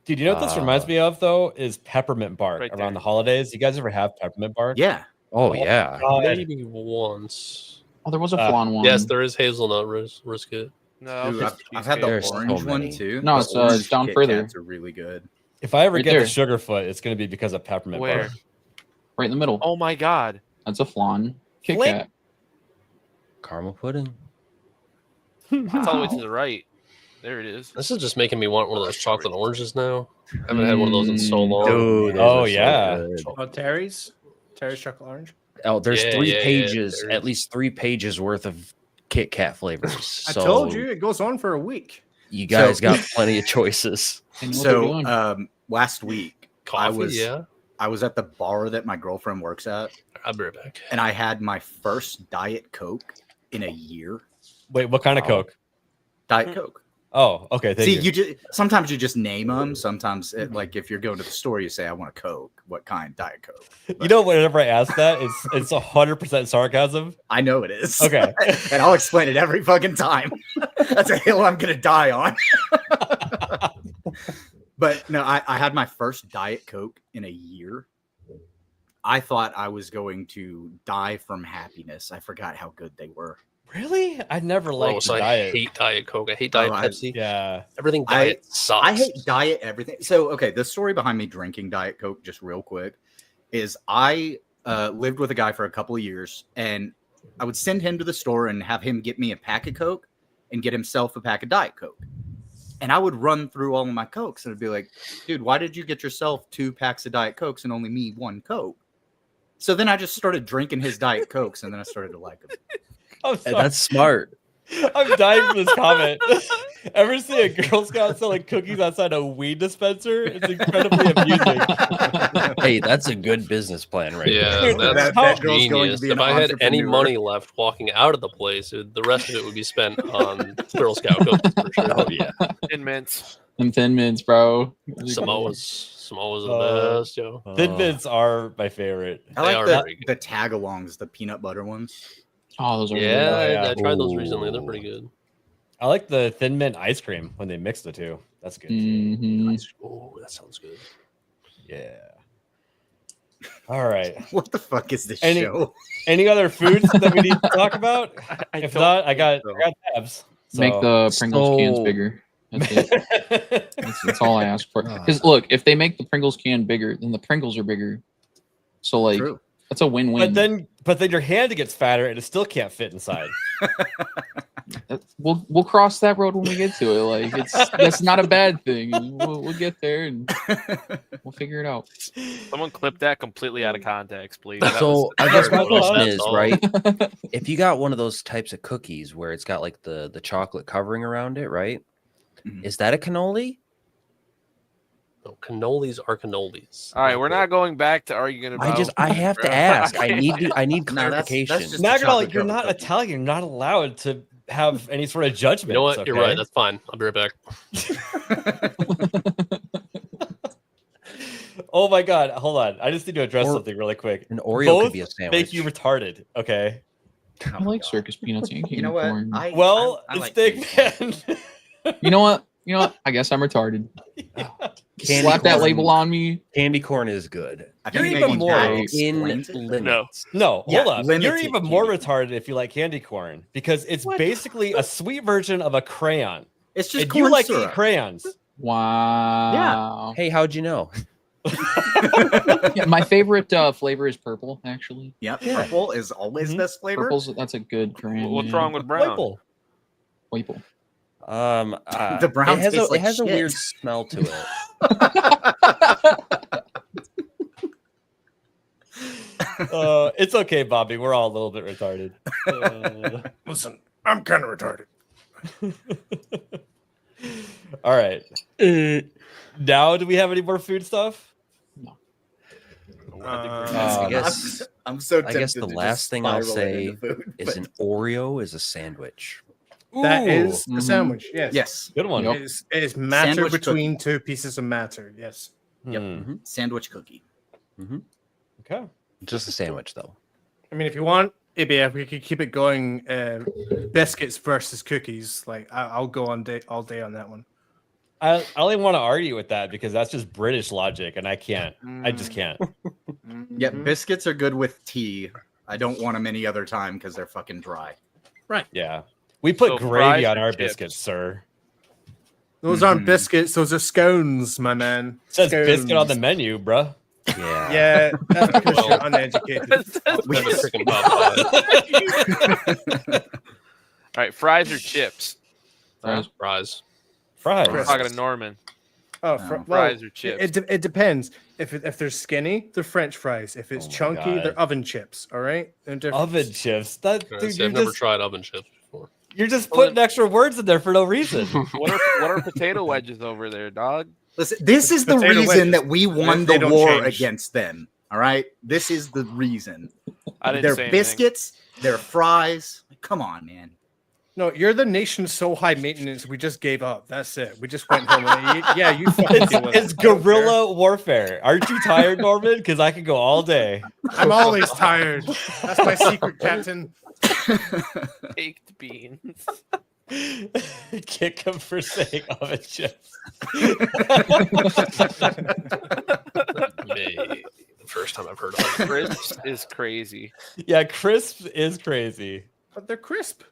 Dude, you know what this reminds me of though is peppermint bark Right around there. the holidays. You guys ever have peppermint bark? Yeah. Oh yeah, God. Maybe once. Oh, there was a Uh, flan one. Yes, there is hazelnut brisket. No, Ooh, it's I've had the There's so orange one many. too. No, The it's, orange down Kit further. Kats are really good. If I ever Right get there. the Sugarfoot, it's going to be because of peppermint Where? bark. Right in the middle. Oh my god. That's a flan. Kit Flip. Kat. caramel pudding. It's all the way to the right. There it is. This is just making me want one of those chocolate oranges now. I haven't had one of those in so long. Dude, those Oh, are so yeah. good. Oh, Terry's chocolate orange. Oh, there's Yeah, three yeah, yeah, pages, there's- at least 3 pages worth of Kit Kat flavors. I So told you it goes on for a week. you guys So- got plenty of choices. They know what they're So doing. last week Coffee, I was at the bar that my girlfriend works at, I'll be right back. and I had my first Diet Coke in a year. Wait, what kind of Wow. Coke? Diet Coke. Oh, okay. Thank See, you. you just sometimes you just name them. Sometimes, like if you're going to the store, you say, "I want a Coke." What kind? Diet Coke. You know, whenever I ask that, it's 100% sarcasm. I know it is. Okay. And I'll explain it every fucking time. That's a hill I'm gonna die on. But no, I had my first Diet Coke in a year. I thought I was going to die from happiness. I forgot how good they were. Really? I never liked Oh, so the I diet. hate Diet Coke. I hate Diet I- Pepsi. Yeah. Everything I- diet sucks. I hate diet everything. So, okay, the story behind me drinking Diet Coke, just real quick, is I lived with a guy for a couple of years, and I would send him to the store and have him get me a pack of Coke and get himself a pack of Diet Coke. And I would run through all of my Cokes and I'd be like, dude, why did you get yourself 2 packs of Diet Cokes and only me 1 Coke? So then I just started drinking his Diet Cokes, and then I started to like him. I'm And sorry. that's smart. I'm dying for this comment. Ever see a Girl Scout selling cookies outside a weed dispenser? It's incredibly amusing. Hey, that's a good business plan right Yeah, Dude, there. that's that girl's going to genius. be If an I had any entrepreneur. money left walking out of the place, the rest of it would be spent on Girl Scout cookies for sure. Oh yeah. In mints. Them Thin Mints, bro. Samoas are the best, yo. Thin Mints are my favorite. I They like are the, very good. the tag-alongs, the peanut butter ones. Oh, those are really Yeah, good. yeah. I tried those recently. They're Ooh. pretty good. I like the Thin Mint ice cream when they mix the two. That's good. too. Mhm. Oh, that sounds good. Yeah. All right. What the fuck is this Any- show? Any other foods that we need to talk about? If don't not, I got think so. tabs. So. Make the Pringles cans So- bigger. That's it. That's all I ask for. Because look, if they make the Pringles can bigger, then the Pringles are bigger. So like, True. that's a win-win. but then your hand gets fatter and it still can't fit inside. We'll cross that road when we get to it. Like that's not a bad thing. We'll get there and we'll figure it out. Someone clip that completely out of context, please. So I guess my Well, question that's is, all. right? If you got one of those types of cookies where it's got like the chocolate covering around it, right? Is that a cannoli? No, cannolis are cannolis. All right, we're not going back to arguing about. I have to ask. I need No, that's clarification. just- Nagadol, you're chocolate-covered not cookie. Italian. You're not allowed to have any sort of judgment. You know what? You're right. That's fine. I'll be right back. Oh my god, hold on. I just need to address something really quick. An Oreo Both could be a sandwich. make you retarded, okay? I like circus peanuts and You know what? corn. Well, I like Stick candy Man. You know what? I guess I'm retarded. Candy Slap that corn- label on me. Candy corn is good. I You're think even maybe more Dad In explains it. limits. No, Yeah, hold on. You're limited even more candy. retarded if you like candy corn because it's basically a sweet version of a crayon. It's just If corn you like to eat syrup. crayons, Wow. Hey, how'd you know? Yeah, my favorite flavor is purple, actually. Yep, Yeah. purple is always Mhm. best flavor. That's a good crayon. What's yeah. wrong with brown? Maple. Maple. The brown it has tastes like it has a shit. weird smell to it. It's okay, Bobby. We're all a little bit retarded. Listen, I'm kind of retarded. All right. Now, do we have any more food stuff? I guess I'm so I tempted guess the to just last thing I'll spiral it say into food, is but- an Oreo is a sandwich. That is Mhm. a sandwich. Yes. yes, Good one. Yep. It is matter Sandwich between two pieces of matter. Yes. Yep. Hmm. sandwich cookie. Okay. Just a sandwich, though. I mean, if you want, if we could keep it going, biscuits versus cookies. Like I'll go all day on that one. I only want to argue with that because that's just British logic, and I can't. I just can't. Yep, Mhm. biscuits are good with tea. I don't want them any other time because they're fucking dry. Yeah. We put So gravy fries on or our chips? biscuits, sir. Those aren't biscuits. Those are scones, my man. It says biscuit on the Scones. menu, bruh. Yeah. Yeah, that's because you're uneducated. We have a freaking Popeye. All right, fries or chips? Fries. Fries. Fries. I'm talking to Norman. Oh, No. Fries or chips? It depends. If they're skinny, they're French fries. If it's Oh my chunky, God. they're oven chips. All right. Oven chips. That Yeah, dude, see, I've never tried oven chips before. you're just Well, putting extra words in there for no reason. What are potato wedges over there, dog? Listen, this is the Potato reason wedges. that we won They the don't war change. against them. All right, this is the reason. I didn't They're say anything. biscuits. They're fries. Come on, man. No, you're the nation so high maintenance. We just gave up. That's it. We just went home. Yeah, you fucking It's, deal with it's it. I don't care. guerrilla warfare. Aren't you tired, Norman? Because I could go all day. I'm always tired. That's my secret, Captain. Baked beans. Kick him for saying oven chips. Maybe the first time I've heard of it. Crisps is crazy. Yeah, crisp is crazy. But they're crisp.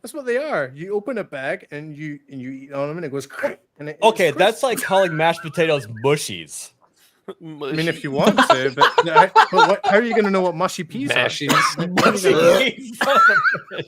That's what they are. You open a bag and you eat on them and it goes. And it's Okay, crisp. that's like calling mashed potatoes mushies. I mean, if you want to, but how are you going to know what mushy peas Mashies. are?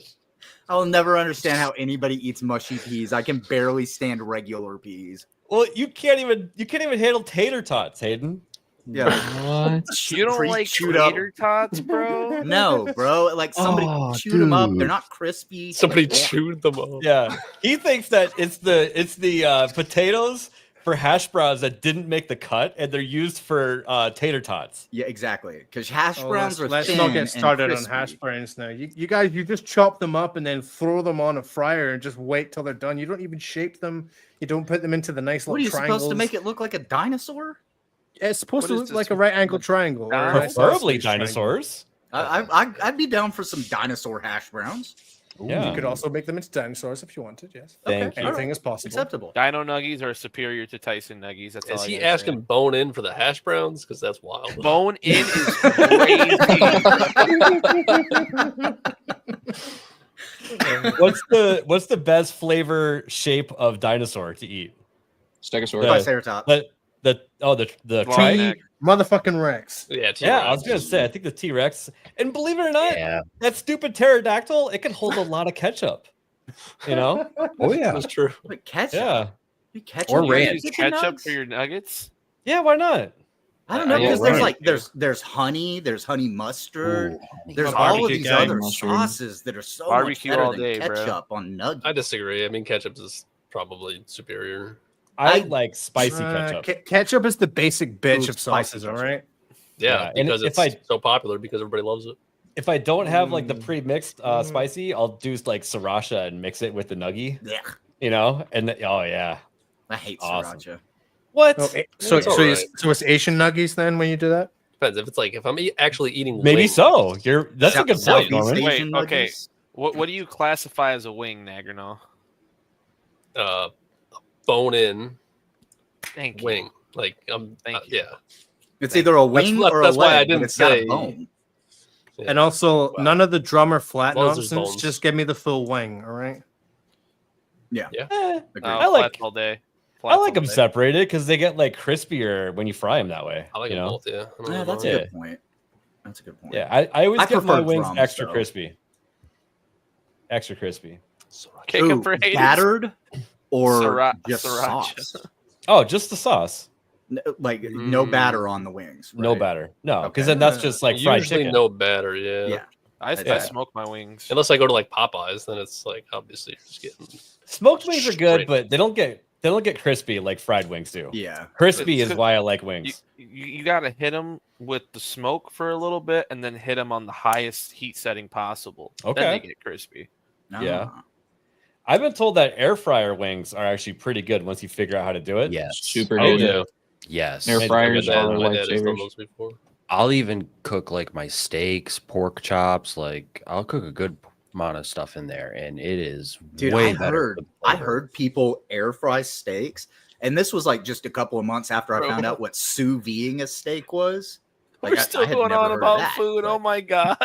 I'll never understand how anybody eats mushy peas. I can barely stand regular peas. Well, you can't even handle tater tots, Hayden. Yeah, What? You don't like chewed up. tater tots, bro? No, bro. Like somebody Oh, chewed them up. dude. They're not crispy. Somebody Like, chewed them up. Yeah, he thinks that it's the potatoes for hash browns that didn't make the cut, and they're used for tater tots. Yeah, exactly. Because hash Oh, browns are let's thin not get and started on crispy. hash browns now. You guys, you just chop them up and then throw them on a fryer and just wait till they're done. You don't even shape them. You don't put them into the nice What are little you triangles. supposed to make it look like a dinosaur? It's supposed What to is look this? like a right angle triangle. Or a nice Preferably sausage triangle. dinosaurs. I'd be down for some dinosaur hash browns. Yeah. You could also make them into dinosaurs if you wanted. Yes. Thank you. Anything is possible. Acceptable. Dino nuggies are superior to Tyson nuggies. That's all Is I he gotta asking bone in for the hash browns? Because that's wild. say. Bone in is crazy. What's the best flavor shape of dinosaur to eat? Stegosaurus. Yeah. Triceratops. The Long T. neck. Motherfucking Rex. Yeah, Yeah, I was gonna say I think the T-Rex. And believe it or not, Yeah. that stupid pterodactyl, it can hold a lot of ketchup. You know? Oh yeah. That's true. But ketchup. Yeah. You ketchup Or on your ranch. chicken Ketchup nuggets? for your nuggets? Yeah, why not? I don't know, I because don't there's know. like there's honey, there's honey mustard, Ooh, honey. there's I'm a all of barbecue these guy. other Mustard. sauces that are so Barbecue much better all than day, bro. ketchup on nuggets. I disagree. I mean, ketchup is probably superior. I I- like spicy ketchup. Ketchup is the basic bitch Ooh, of spicy sauces, all ketchup. right? Yeah, and because if it's so popular because everybody loves it. If I don't have like the Mm. pre-mixed spicy, I'll do like sriracha and mix it with the nuggie. Yeah, You know, and oh yeah, I hate Awesome. sriracha. what? So It's all right. so it's Asian nuggies then when you do that? Depends if it's like if I'm actually eating. Maybe wings, so. That's a good point, Southeast Norman. Wait, Asian okay. nuggets? What do you classify as a wing, Nagarno? Bone in Thank you. wing. Like Thank you. yeah. It's either a wing or a that's why I leg, but didn't it's got a say- bone. Yeah. And also, Wow. none of the drum or flat As long as there's nonsense. bones. Just give me the full wing, all right? Eh, Agreed. No, I like- flats all day. I Flats like all them day. separated because they get like crispier when you fry them that way. I like you them know? both. Yeah. I don't Yeah, know that's a why. good point. That's a good point. Yeah, I always I get my prefer wings drums, extra though. crispy. Extra crispy. Kick Ooh, 'em for haters. battered or Sriracha. just Sriracha. sauce? Oh, just the sauce. Like no batter on the wings. No right? batter. No, because Okay. then that's just like fried Usually chicken. no batter. Yeah. Yeah. I Yeah. smoke my wings. Unless I go to like Popeyes, then it's like obviously you're just getting. Smoked wings are good, Straight. but they don't get crispy like fried wings do. Yeah. Crispy It's is good. why I like You, wings. you got to hit them with the smoke for a little bit and then hit them on the highest heat setting possible. Then Okay. they get crispy. Yeah. Ah. I've been told that air fryer wings are actually pretty good once you figure out how to do it. Yes. Super Oh good. yeah. Yes. Air Maybe fryers my are dad- My dad has done lifesavers. those before. I'll even cook like my steaks, pork chops. Like I'll cook a good amount of stuff in there, and it is Dude, way I better. heard for the I flavor. heard people air fry steaks, and this was like just a couple of months after I found out what sous videing a steak was. Like, We're I still had going never on heard of about that, food. but- Oh my god.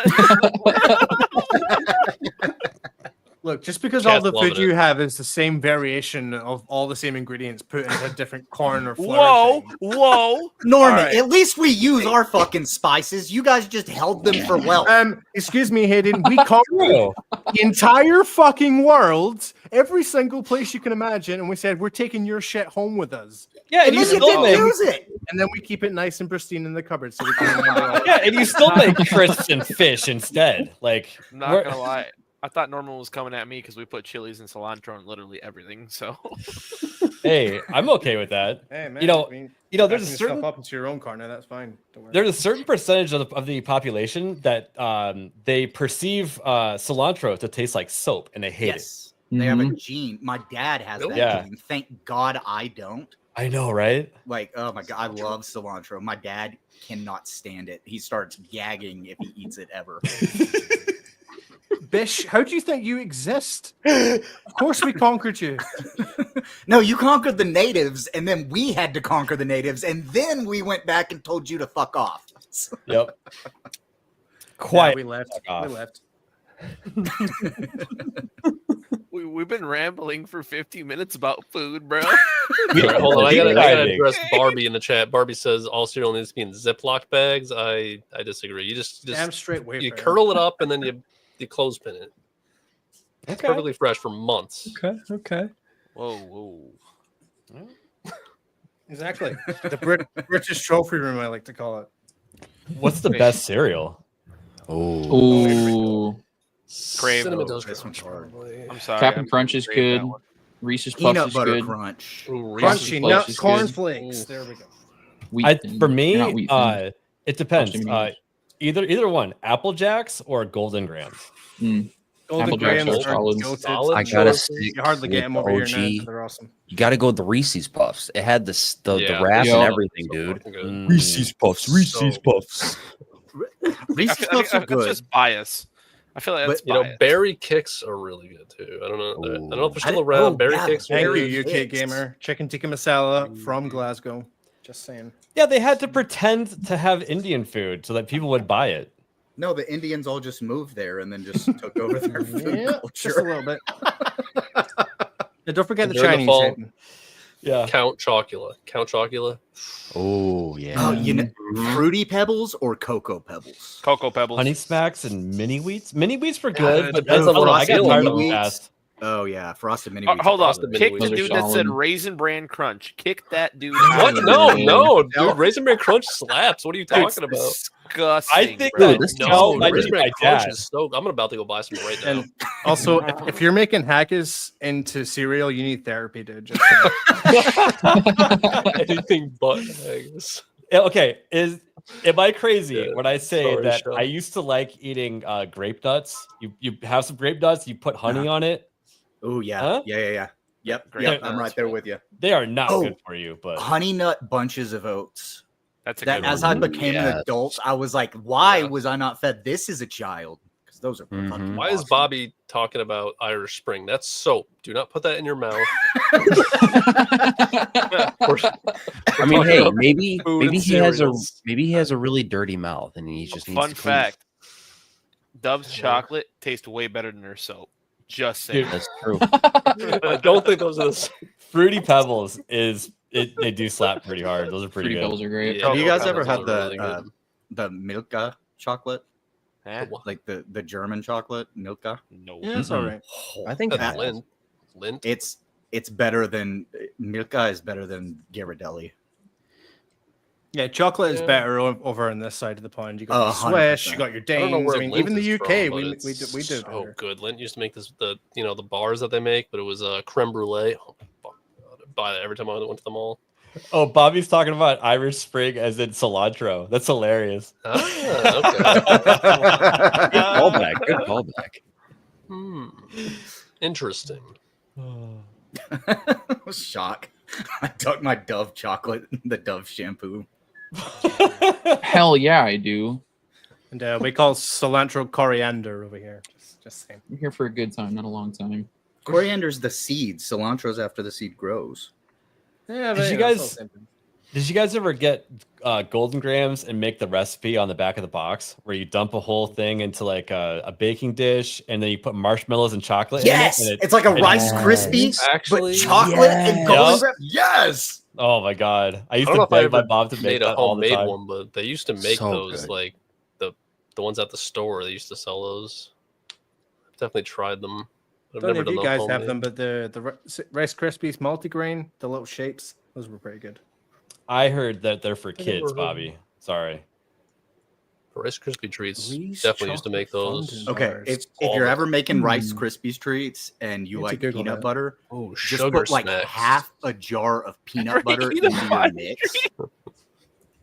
Look, just because all Cat's the loving food you have is the same variation of all the same ingredients put into a different corn or flour Whoa, thing. whoa. Norman, All right. at least we use our fucking spices. You guys just held them for wealth. Excuse me, Hayden. We conquered True. the entire fucking world, every single place you can imagine, and we said we're taking your shit home with us, Yeah, And and you then you still didn't make use it. and then we keep it nice and pristine in the cupboard so we can remember all. yeah, and you still make crisps and fish instead. Like Not we're- gonna lie. I thought Norman was coming at me because we put chilies and cilantro in literally everything. So hey, I'm okay with that. Hey man, You know, I mean, there's a backing yourself certain up into your own corner. That's fine. Don't worry. there's a certain percentage of the population that they perceive cilantro to taste like soap and they hate it. Yes. They have a Mhm. gene. My dad has that Yeah. gene. Thank God I don't. I know, right? Like, oh my God, I love cilantro. My dad cannot stand it. He starts gagging if he eats it ever. Bish, how do you think you exist? Of course, we conquered you. No, you conquered the natives, and then we had to conquer the natives, and then we went back and told you to fuck off. Yep. Yeah, Quiet. we left. Fuck off. We left. we've been rambling for 50 minutes about food, bro. All right, hold on. I gotta Diving. address Barbie in the chat. Barbie says all cereal needs to be in Ziploc bags. I disagree. You just Damn straight wafer. you curl it up and then you clothespin it. It's Okay. perfectly fresh for months. Okay. Whoa, whoa. Exactly. The British trophy room, I like to call it. What's the Wait. best cereal? Oh, Ooh, Crave. Cinnamon Oh, Toast this Crunch, one's hard. probably. I'm sorry. Captain I'm Crunch is crave that good. one. Reese's Puffs Peanut is butter good. crunch. Ooh, Reese's Crunchy Puffs nut is corn good. flakes. There we go. Wheat Thins. For They're me, not Wheat Thins. it depends. Toasted Mini. Either one, Apple Jacks or Golden Grams. Golden Apple Jacks Grahams are are solid. goated. Solid I gotta choices. stick You hardly get with them the over here now. OG. but They're awesome. You got to go with the Reese's Puffs. It had the Yeah, wrap Yeah. and everything, So dude. fucking good. Reese's Puffs. Reese's Puffs. Reese's Puffs are That's good. just bias. I feel like that's You know, bias. berry kicks are really good too. I don't know. I don't know if they're I still didn't- around. oh, berry yeah, kicks. Thank are berry you, UK kicks. gamer. Chicken tikka masala from Glasgow. Just saying. Yeah, they had to pretend to have Indian food so that people would buy it. No, the Indians all just moved there and then just took over their food Yeah, just a culture. little bit. And don't forget the During the Chinese. fall. Hayden. Yeah. Count Chocula. Count Chocula. Oh yeah. Oh, you know, Fruity Pebbles or Cocoa Pebbles? Cocoa Pebbles. Honey Smacks and mini wheats. Mini wheats were Yeah, good, it but depends I on don't what know, I'm I got feeling, tired of though. them fast. Oh yeah, frosted mini. Hold on, Frosted Mini kick Wheats the are dude that said solid. Raisin Bran Crunch. Kick that dude. What? out. No, dude. Raisin Bran Crunch slaps. What are you It's talking about? disgusting. I think bro. that this No, tastes Raisin great. Bran my Crunch dad. is so. I'm about to go buy some right now. And also, if you're making haggis into cereal, you need therapy, dude. Just Anything but haggis. Okay, am I crazy Yeah, when I say sorry, that Sean. I used to like eating grape nuts? You have some grape nuts, you put honey on it. Oh yeah, Huh? yeah. Yep, Great yep. nuts, I'm right there right. with you. They are not Oh, good for you, but Honey nut bunches of oats. That's a That good as one. I became an Yes. adult, I was like, why Yeah. was I not fed this as a child? Because those are Mhm. fucking Why is awesome. Bobby talking about Irish Spring? That's soap. Do not put that in your mouth. I mean, hey, maybe food and he has cereals. a really dirty mouth, and he just needs Fun to clean it. fact: Dove's chocolate tastes way better than their soap. Just saying. Dude, That's true. I don't think those are the same. Fruity Pebbles they do slap pretty hard. Those are pretty Fruity good. Pebbles are great. Yeah, Have you guys ever those had are the really good. the Milka chocolate, Eh? like the German chocolate Milka? No. yeah, it's all right. I think That's that Lint. It's better than Milka is better than Ghirardelli. Yeah, chocolate is Yeah. better over on this side of the pond. You got your 100%. Swish, you got your I don't know Danes. where I mean, Lint even the is UK, from, but we it's did so better. good. Lint used to make the bars that they make, but it was creme brulee. Oh, fuck. I'd buy that every time I went to the mall. Oh, Bobby's talking about Irish Spring as in cilantro. That's hilarious. Ah, okay. good callback. Good callback. Interesting. Shock! I took my Dove chocolate, the Dove shampoo. Hell yeah, I do. And we call cilantro coriander over here. Just saying. I'm here for a good time, not a long time. Coriander's the seed. Cilantro's after the seed grows. Yeah, Did you guys ever get Golden Grams and make the recipe on the back of the box where you dump a whole thing into like a baking dish and then you put marshmallows and chocolate Yes, in it? it's like a Rice Krispie, Actually, but chocolate and Golden Yep. Grams. Yes. Oh my god. I I used don't to know if I beg my ever mom to make made a that all the homemade time. one, but they used to make So those good. like the ones at the store. They used to sell those. I've definitely tried them. I've Don't know never if done you the guys have homemade. them, but the Rice Krispies multigrain, the little shapes, those were pretty good. I heard that they're for I never kids, heard of Bobby. Sorry. Rice Krispie treats. Reese Definitely used to make chocolate those. fondant. Okay, Bars. if you're All ever making Rice Mm. Krispies treats and you Need to like Google peanut that. butter, Oh, just sugar put like smacks. half a jar of peanut butter Peanut into your butter mix.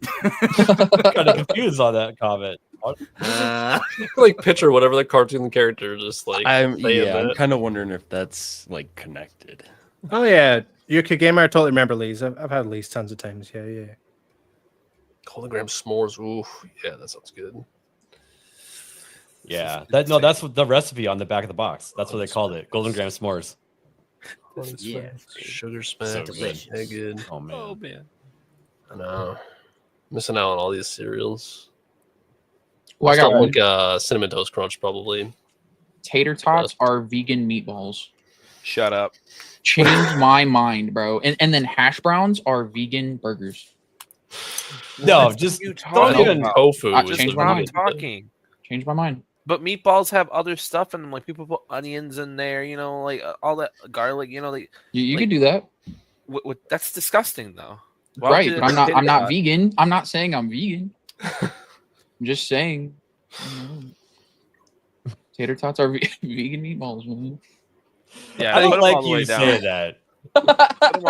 Kind of confused on that comment. Like picture whatever the cartoon character just like. I'm saying I'm that. kind of wondering if that's like connected. Oh yeah, UK Gamer. I totally remember Lee's. I've had Lee's tons of times. Yeah. Golden Graham s'mores. Ooh, yeah, that sounds good. Yeah, that's what the recipe on the back of the box. That's what they called it. Golden Graham s'mores. Yeah. Sugar So smacks. delicious. Yeah, good. Oh man. Oh man. I know. Missing out on all these cereals. Well, I Still got like Cinnamon Toast Crunch probably. tater tots are vegan meatballs. Shut up. Changed my mind, bro. And then hash browns are vegan burgers. No, just you don't talking even. about? Tofu I is changed the my vegan mind. thing. Talking. Changed my mind. But meatballs have other stuff in them. Like people put onions in there, like all that garlic. Like You Like- could do that, that's disgusting, though. Why right? would you But I'm tater not tot? vegan. I'm not saying I'm vegan. I'm just saying. Tater tots are vegan meatballs, man. Yeah, I don't put 'em like all the you way say down. that. Put 'em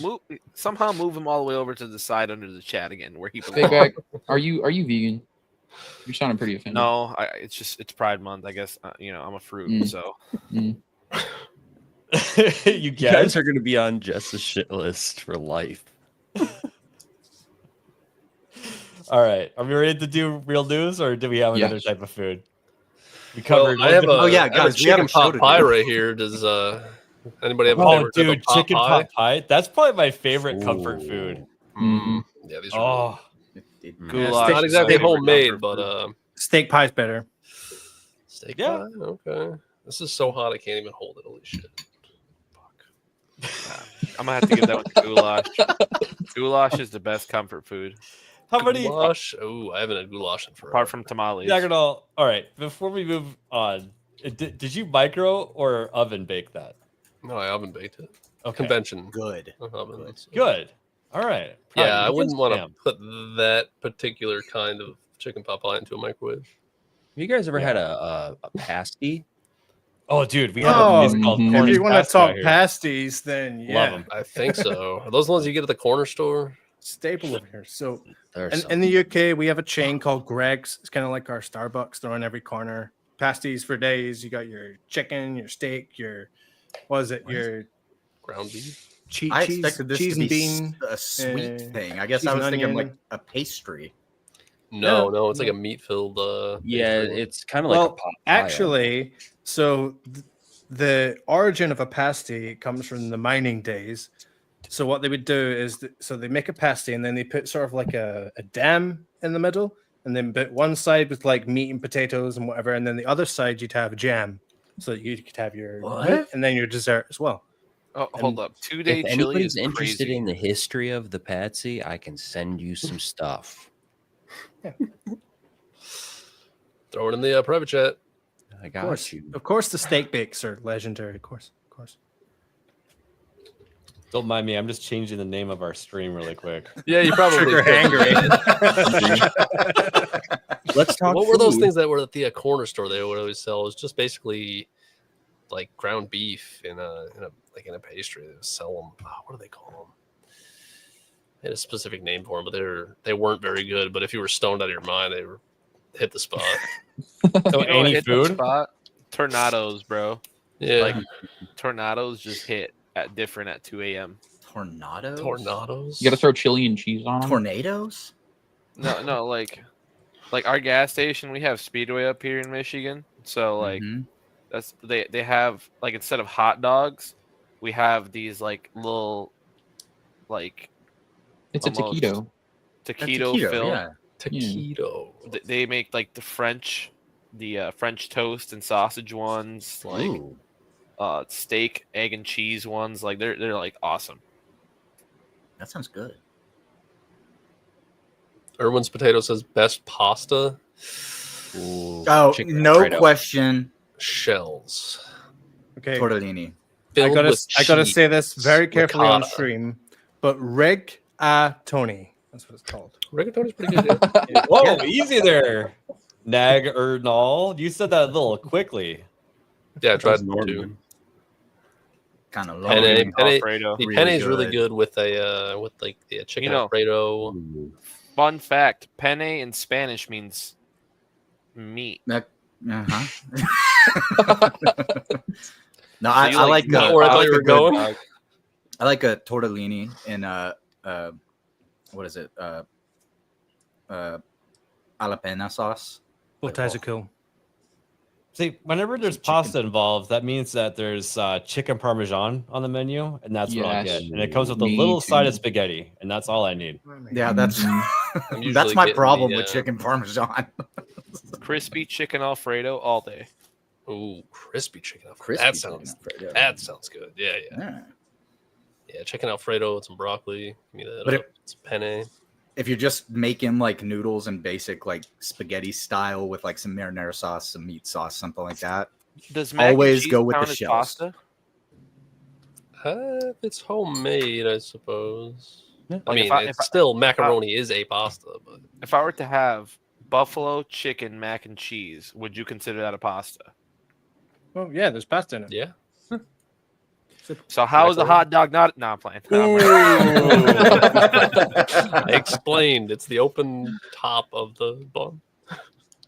all- somehow move him all the way over to the side under the chat again, where he Big belongs. Back, are you vegan? You're sounding pretty offended. No, it's Pride Month. I guess I'm a fruit, Mm. so You You guys guys are going to be on just a shit list for life. All right. Are we ready to do real news, or do we have another Yes. type of food? We Well, covered. I have a, Oh, yeah, I have a guys, we have chicken a show pot to pie do. right here. Does anybody have a Oh, favorite type dude, of pot chicken pie? pot pie. That's probably my favorite comfort Ooh. food. Mm, yeah, these are Oh, goulash. not is exactly my favorite homemade, comfort but food. Steak pie's better. steak Yeah. pie. Okay, this is so hot I can't even hold it. Holy shit! I'm gonna have to give that one to goulash. Goulash is the best comfort food, how many? Goulash. Oh, I haven't had goulash in forever. apart from tamales. All right. Before we move on, Did you micro or oven bake that? No, I oven baked it. Okay. Convention. Good. Oven. Good. All right. Yeah, Proud of I you. wouldn't want to Damn. put that particular kind of chicken pot pie into a microwave. Have you guys ever had Yeah. a pasty? Oh, dude, we have a Oh, place called mhm. if Cornish you want to Pasty out talk here. pasties, then Love yeah, them. I think so. Are those the ones you get at the corner store? staple over here. So There's in the UK, we have a chain called Greg's. It's kind of like our Starbucks. They're on every corner. Pasties for days. You got your chicken, your steak, your your Ground beef? I cheese, expected this cheese to and be bean. a sweet thing. I guess cheese I and was thinking like onion. a pastry. No, No, it's like a meat filled. yeah, pastry. it's kind of like a Well, pot pie. actually, so the origin of a pasty comes from the mining days. So what they would do is, so they make a pasty and then they put sort of like a dam in the middle, and then put one side with like meat and potatoes and whatever, and then the other side you'd have jam, so that you could have your meat and then your dessert as well. Oh, hold And up. 2-day If chili anybody's is interested crazy. in the history of the Patsy, I can send you some stuff. Throw it in the private chat. I Of got course, you. of course, the steak bakes are legendary. Of course. Don't mind me. I'm just changing the name of our stream really quick. Yeah, you probably Trigger could. Let's talk. What were those food. things that were at the corner store they would always sell? It was just basically like ground beef in a pastry. They would sell them. Oh, what do they call them? They had a specific name for them, but they weren't very good. But if you were stoned out of your mind, they were hit the spot. So You know what any hit the food? spot? Tornadoes, bro. Yeah, Like tornadoes just hit at 2 a.m. Tornadoes? tornadoes. You got to throw chili and cheese on them. Tornadoes? No, like our gas station, we have Speedway up here in Michigan. So like Mhm. that's they have like instead of hot dogs, we have these like little like It's a almost taquito. taquito fill. yeah. Taquito. They make like the French toast and sausage ones, like Ooh. steak, egg and cheese ones. Like they're like awesome. That sounds good. Irwin's Potato says best pasta Oh, Chicken no Alfredo. question. shells. Okay, Tortellini. I Filled gotta with cheese. say this very carefully on ricotta. stream, but rigatoni. That's what it's called. Rigatoni's pretty good. Yeah. Whoa, easy there. Nag Ernal. You said that a little quickly. Yeah, I tried That's to. Norman. Kind of low. Penne, Alfredo. the Really penne is really good. good with like the chicken You know- Alfredo. Fun fact: penne in Spanish means meat. Uh-huh. No, So I you like Not where I thought you were going. I like a tortellini in what is it? Jalapeno sauce. Both eyes are cool. See, whenever there's pasta involved, that means that there's chicken parmesan on the menu, and that's what I'll Yes. get. And it comes with a Me little side of too. spaghetti, and that's all I need. Yeah, that's I'm that's usually my getting problem the, with chicken parmesan. Crispy chicken Alfredo all day. Ooh, crispy chicken Alfredo. Crispy That chicken sounds Alfredo. that sounds good. Yeah. Yeah. Yeah, chicken Alfredo with some broccoli. Give me that. But up. It's penne. If you're just making like noodles and basic like spaghetti style with like some marinara sauce, some meat sauce, something like that. Does mac Always and cheese go with the count as shells. pasta? If it's homemade, I suppose. Like I mean, if I- it's if I- still macaroni is a pasta, but If I were to have buffalo chicken mac and cheese, would you consider that a pasta? Well, yeah, there's pasta in it. yeah. So how is the Macaroni? hot dog not? No, I'm playing. No, I'm playing. I explained. It's the open top of the bun.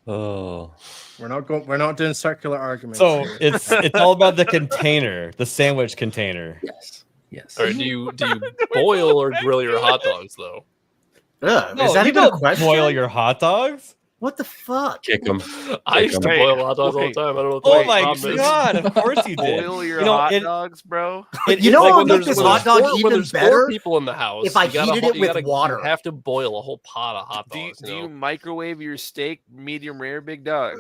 Oh, We're not doing circular arguments. So here. it's all about the container, the sandwich container. yes, yes. All right, do you boil or grill your hot dogs though? Ugh, No, is that you even a don't question? boil your hot dogs? What the fuck? Kick them. I used to Wait, boil hot dogs all the wait. time. I don't know what the Oh my problem is. god! Of course you did. Boil your You know, hot it- dogs, bro. It You is know like what when would there's make this when hot there's dog when even there's better? four people in the house. if I you gotta heated ho- it you with gotta- water. You have to boil a whole pot of hot Do you, dogs. do you microwave your steak medium rare, big dog?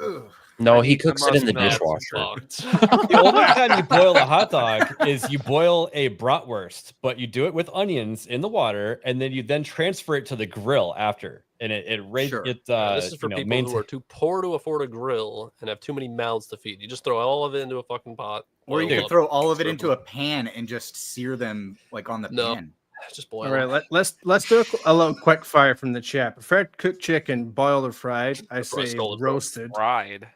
No, I he need cooks some it in the marshmallows. dishwasher. The only time you boil a hot dog is you boil a bratwurst, but you do it with onions in the water, and then you transfer it to the grill after, and Sure. This is for people who are too poor to afford a grill and have too many mouths to feed. You just throw all of it into a fucking pot. Or you oil can up, throw all of it serve into them. a pan and just sear them like on the No. pan. Just boil. All right, them. let's do a little quick fire from the chat. Preferred cooked chicken, boiled or fried? I Before I say stole it, bro. roasted. Fried.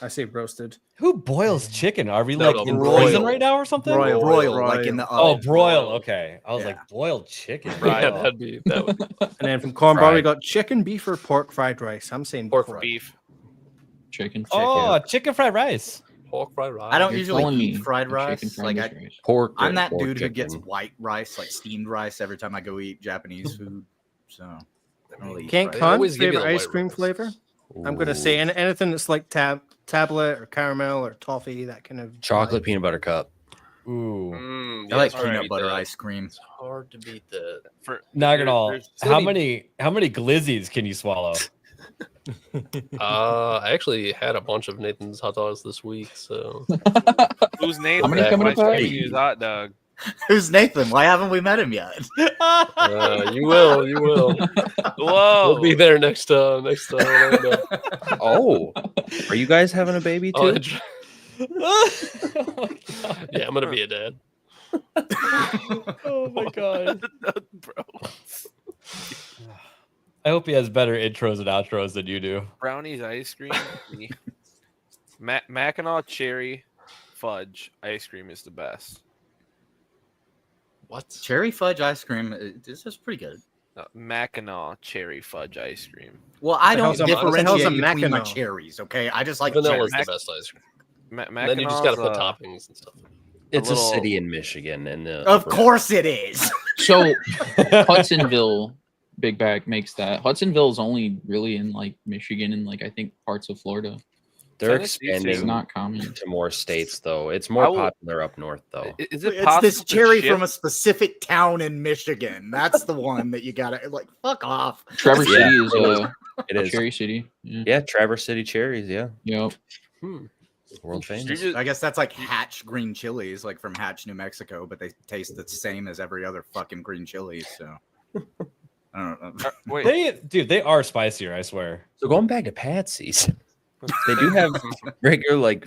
I say roasted. Who boils chicken? Are we No, like no, in broil. prison right now or something? Broil, like in the Oh, oven. broil. Okay, I was Yeah. like boiled chicken. Yeah, Oh. that'd be that would. And then from Cornball, we Fried. got chicken, beef, or pork fried rice. I'm saying Pork pork. Beef. Chicken. Oh, chicken fried rice. Pork fried rice. I don't You're usually telling eat me fried a chicken rice. fried Like rice. Pork. I'm that pork dude who gets chicken. white rice, like steamed rice, every time I go eat Japanese food. So I don't really eat Can't fried They con always give you favorite the ice white cream rice. flavor. I'm gonna say anything that's like tablet or caramel or toffee, that kind of Chocolate peanut butter cup. Ooh. I like it's hard to peanut beat butter that. ice cream. It's hard to beat that. Not at all. there's How many glizzies can you swallow? I actually had a bunch of Nathan's hot dogs this week, so Whose name? How many coming up, Why Pat? use hot dog? Who's Nathan? Why haven't we met him yet? you will. Whoa! We'll be there next. Oh, are you guys having a baby too? Yeah, I'm gonna be a dad. Oh my god, Bro. I hope he has better intros and outros than you do. Brownies ice cream. Mackinac cherry fudge ice cream is the best. What? Cherry fudge ice cream. This is pretty good. Mackinac cherry fudge ice cream. Well, I don't hell's a differentiate between my Mackinac? cherries. Okay, I just like Vanilla's cherries. the best ice cream. And then you Mackinac just gotta put toppings and stuff. It's little- a city in Michigan, and Of course it is. So Hudsonville Big Bag makes that. Hudsonville is only really in like Michigan and like I think parts of Florida. they're Tennessee It's expanding not common. to more states, though. It's more I will- popular up north, though. Is it It's possible this to cherry ship- from a specific town in Michigan. That's the one that you gotta like. Fuck off. Traverse Yeah, City is it is. Cherry City. Yeah. Yeah, Traverse City cherries. Yeah, Yep. world You're famous. just- I guess that's like Hatch green chilies, like from Hatch, New Mexico, but they taste the same as every other fucking green chili. So I don't know. Wait, They are spicier, I swear. So going back to Patsy's, they do have regular like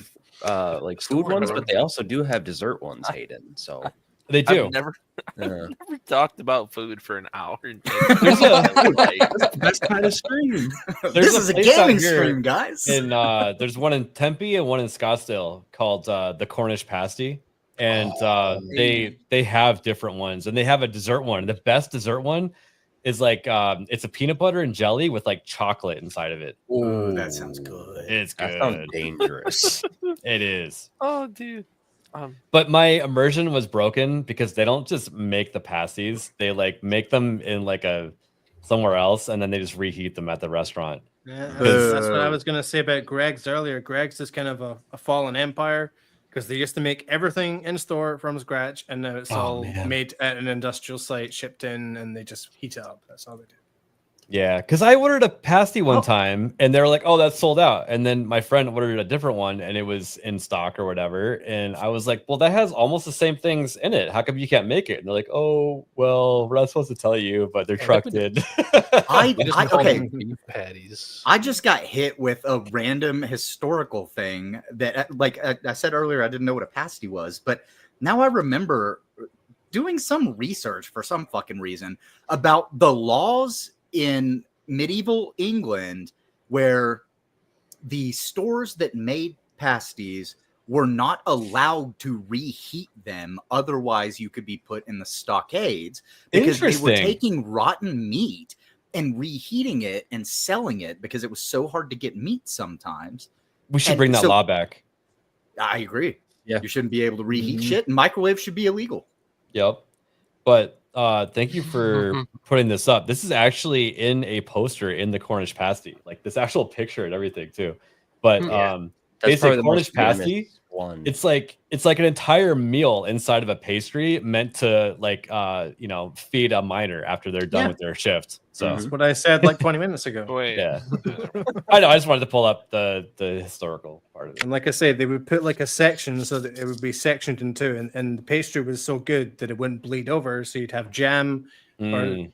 food ones, but they also do have dessert ones, Hayden. So They do. I've never uh, talked about food for an hour. And There's best kind of stream. This is a place out gaming here stream, guys. And there's one in Tempe and one in Scottsdale called the Cornish Pasty, and they have different ones, and they have a dessert one. The best dessert one is like it's a peanut butter and jelly with like chocolate inside of it. Ooh, that sounds good. It's That good. sounds dangerous. It is. Oh, dude. But my immersion was broken because they don't just make the pasties; they like make them in like a somewhere else, and then they just reheat them at the restaurant. Yeah, that's what I was gonna say about Greg's earlier. Greg's is kind of a fallen empire because they used to make everything in store from scratch, and now it's all made at an industrial site, shipped in, and they just heat it up. That's all they do. Yeah, because I ordered a pasty one time, and they were like, "Oh, that's sold out." And then my friend ordered a different one, and it was in stock or whatever. And I was like, "Well, that has almost the same things in it. How come you can't make it?" And they're like, "Oh, well, we're not supposed to tell you, but their truck did." Okay. Beef patties. I just got hit with a random historical thing that, like I said earlier, I didn't know what a pasty was, but now I remember doing some research for some fucking reason about the laws in medieval England where the stores that made pasties were not allowed to reheat them. Otherwise, you could be put in the stockades because they were taking rotten meat and reheating it and selling it because it was so hard to get meat sometimes. We should bring that law back. I agree. Yeah. You shouldn't be able to reheat shit, and microwave should be illegal. Yep. But thank you for putting this up. This is actually in a poster in the Cornish pasty, like this actual picture and everything too. But basic Cornish pasty. It's like an entire meal inside of a pastry meant to feed a miner after they're done with their shift. So that's what I said like 20 minutes ago. Wait. Yeah. I know. I just wanted to pull up the historical part of it. And like I said, they would put like a section so that it would be sectioned in two, and the pastry was so good that it wouldn't bleed over. So you'd have jam or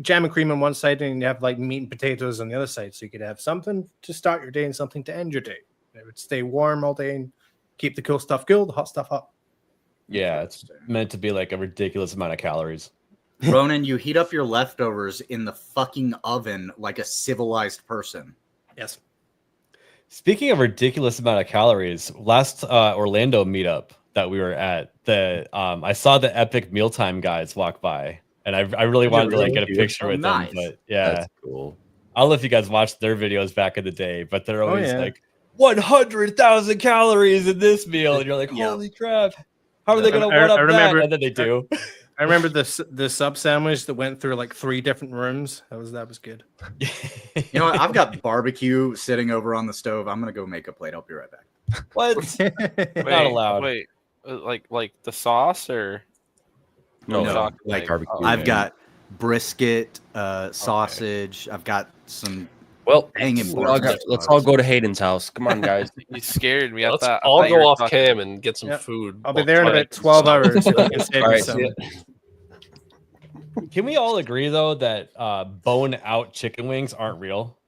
jam and cream on one side, and you have like meat and potatoes on the other side. So you could have something to start your day and something to end your day. It would stay warm all day and keep the cool stuff cool, the hot stuff hot. Yeah, it's meant to be like a ridiculous amount of calories. Ronan, you heat up your leftovers in the fucking oven like a civilized person. Yes. Speaking of ridiculous amount of calories, last Orlando meetup that we were at, I saw the Epic Mealtime guys walk by, and I really wanted to like get a picture with them. But yeah, that's cool. I don't know if you guys watched their videos back in the day, but they're always like 100,000 calories in this meal, and you're like, holy crap, how are they going to one up that? And then they do. I remember the sub sandwich that went through like 3 different rooms. That was good. You know what? I've got barbecue sitting over on the stove. I'm gonna go make a plate. I'll be right back. What? Not allowed. Wait, like the sauce or no, like barbecue. I've got brisket, sausage. I've got some. Well, hanging. Let's all go to Hayden's house. Come on, guys. You scared me. Let's all go off cam and get some food. I'll be there in about 12 hours. So I can save all right, some. Can we all agree though that bone out chicken wings aren't real?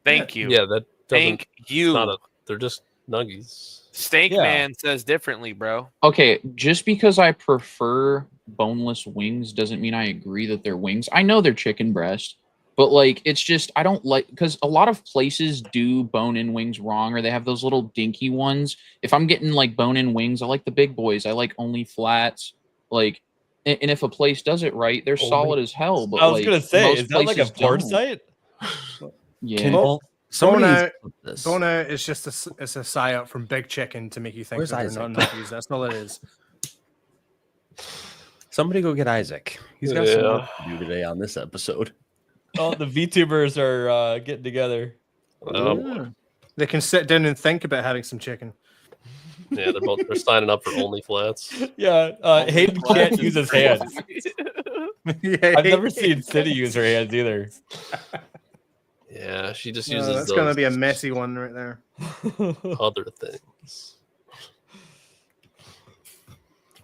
Thank you. Yeah, that thank you. They're just nuggies. Steak Man says differently, bro. Okay, just because I prefer boneless wings doesn't mean I agree that they're wings. I know they're chicken breast, but like it's just I don't like because a lot of places do bone-in wings wrong, or they have those little dinky ones. If I'm getting like bone-in wings, I like the big boys. I like only flats. Like, and if a place does it right, they're solid as hell. But I was gonna say, is that like a porn site? Yeah. Bone out is just a psyop from Big Chicken to make you think that they're not nuggies. That's all it is. Somebody go get Isaac. He's got some work to do today on this episode. Oh, the VTubers are getting together. They can sit down and think about having some chicken. Yeah, they're signing up for only flats. Yeah, Hayden can't use his hands. I've never seen City use her hands either. Yeah, she just uses that's going to be a messy one right there. Other things.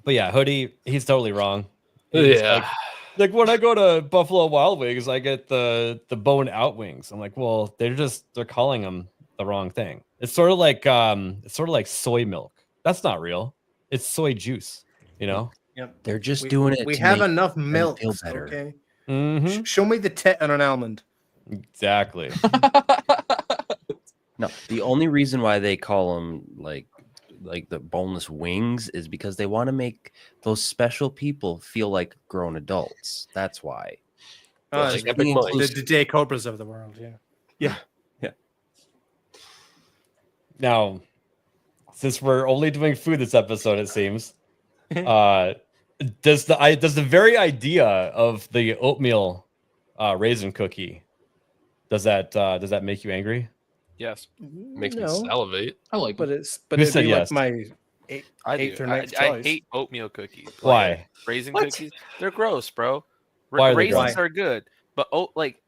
But yeah, Hoodie, he's totally wrong. Like when I go to Buffalo Wild Wings, I get the bone out wings. I'm like, well, they're calling them the wrong thing. It's sort of like soy milk. That's not real. It's soy juice, you know? Yep. They're just doing it. We have enough milk. Feel better. Okay. Mm-hmm. Show me the tit on an almond. Exactly. No, the only reason why they call them like the boneless wings is because they want to make those special people feel like grown adults. That's why. The day cobras of the world. Yeah. Now, since we're only doing food this episode, it seems, does the very idea of the oatmeal raisin cookie does that make you angry? Yes. Makes me salivate. I like, but it'd be yes? like my eighth or ninth choice. I hate oatmeal cookies. Why? Raisin cookies? They're gross, bro. Why are they Raisins gross? are good, but like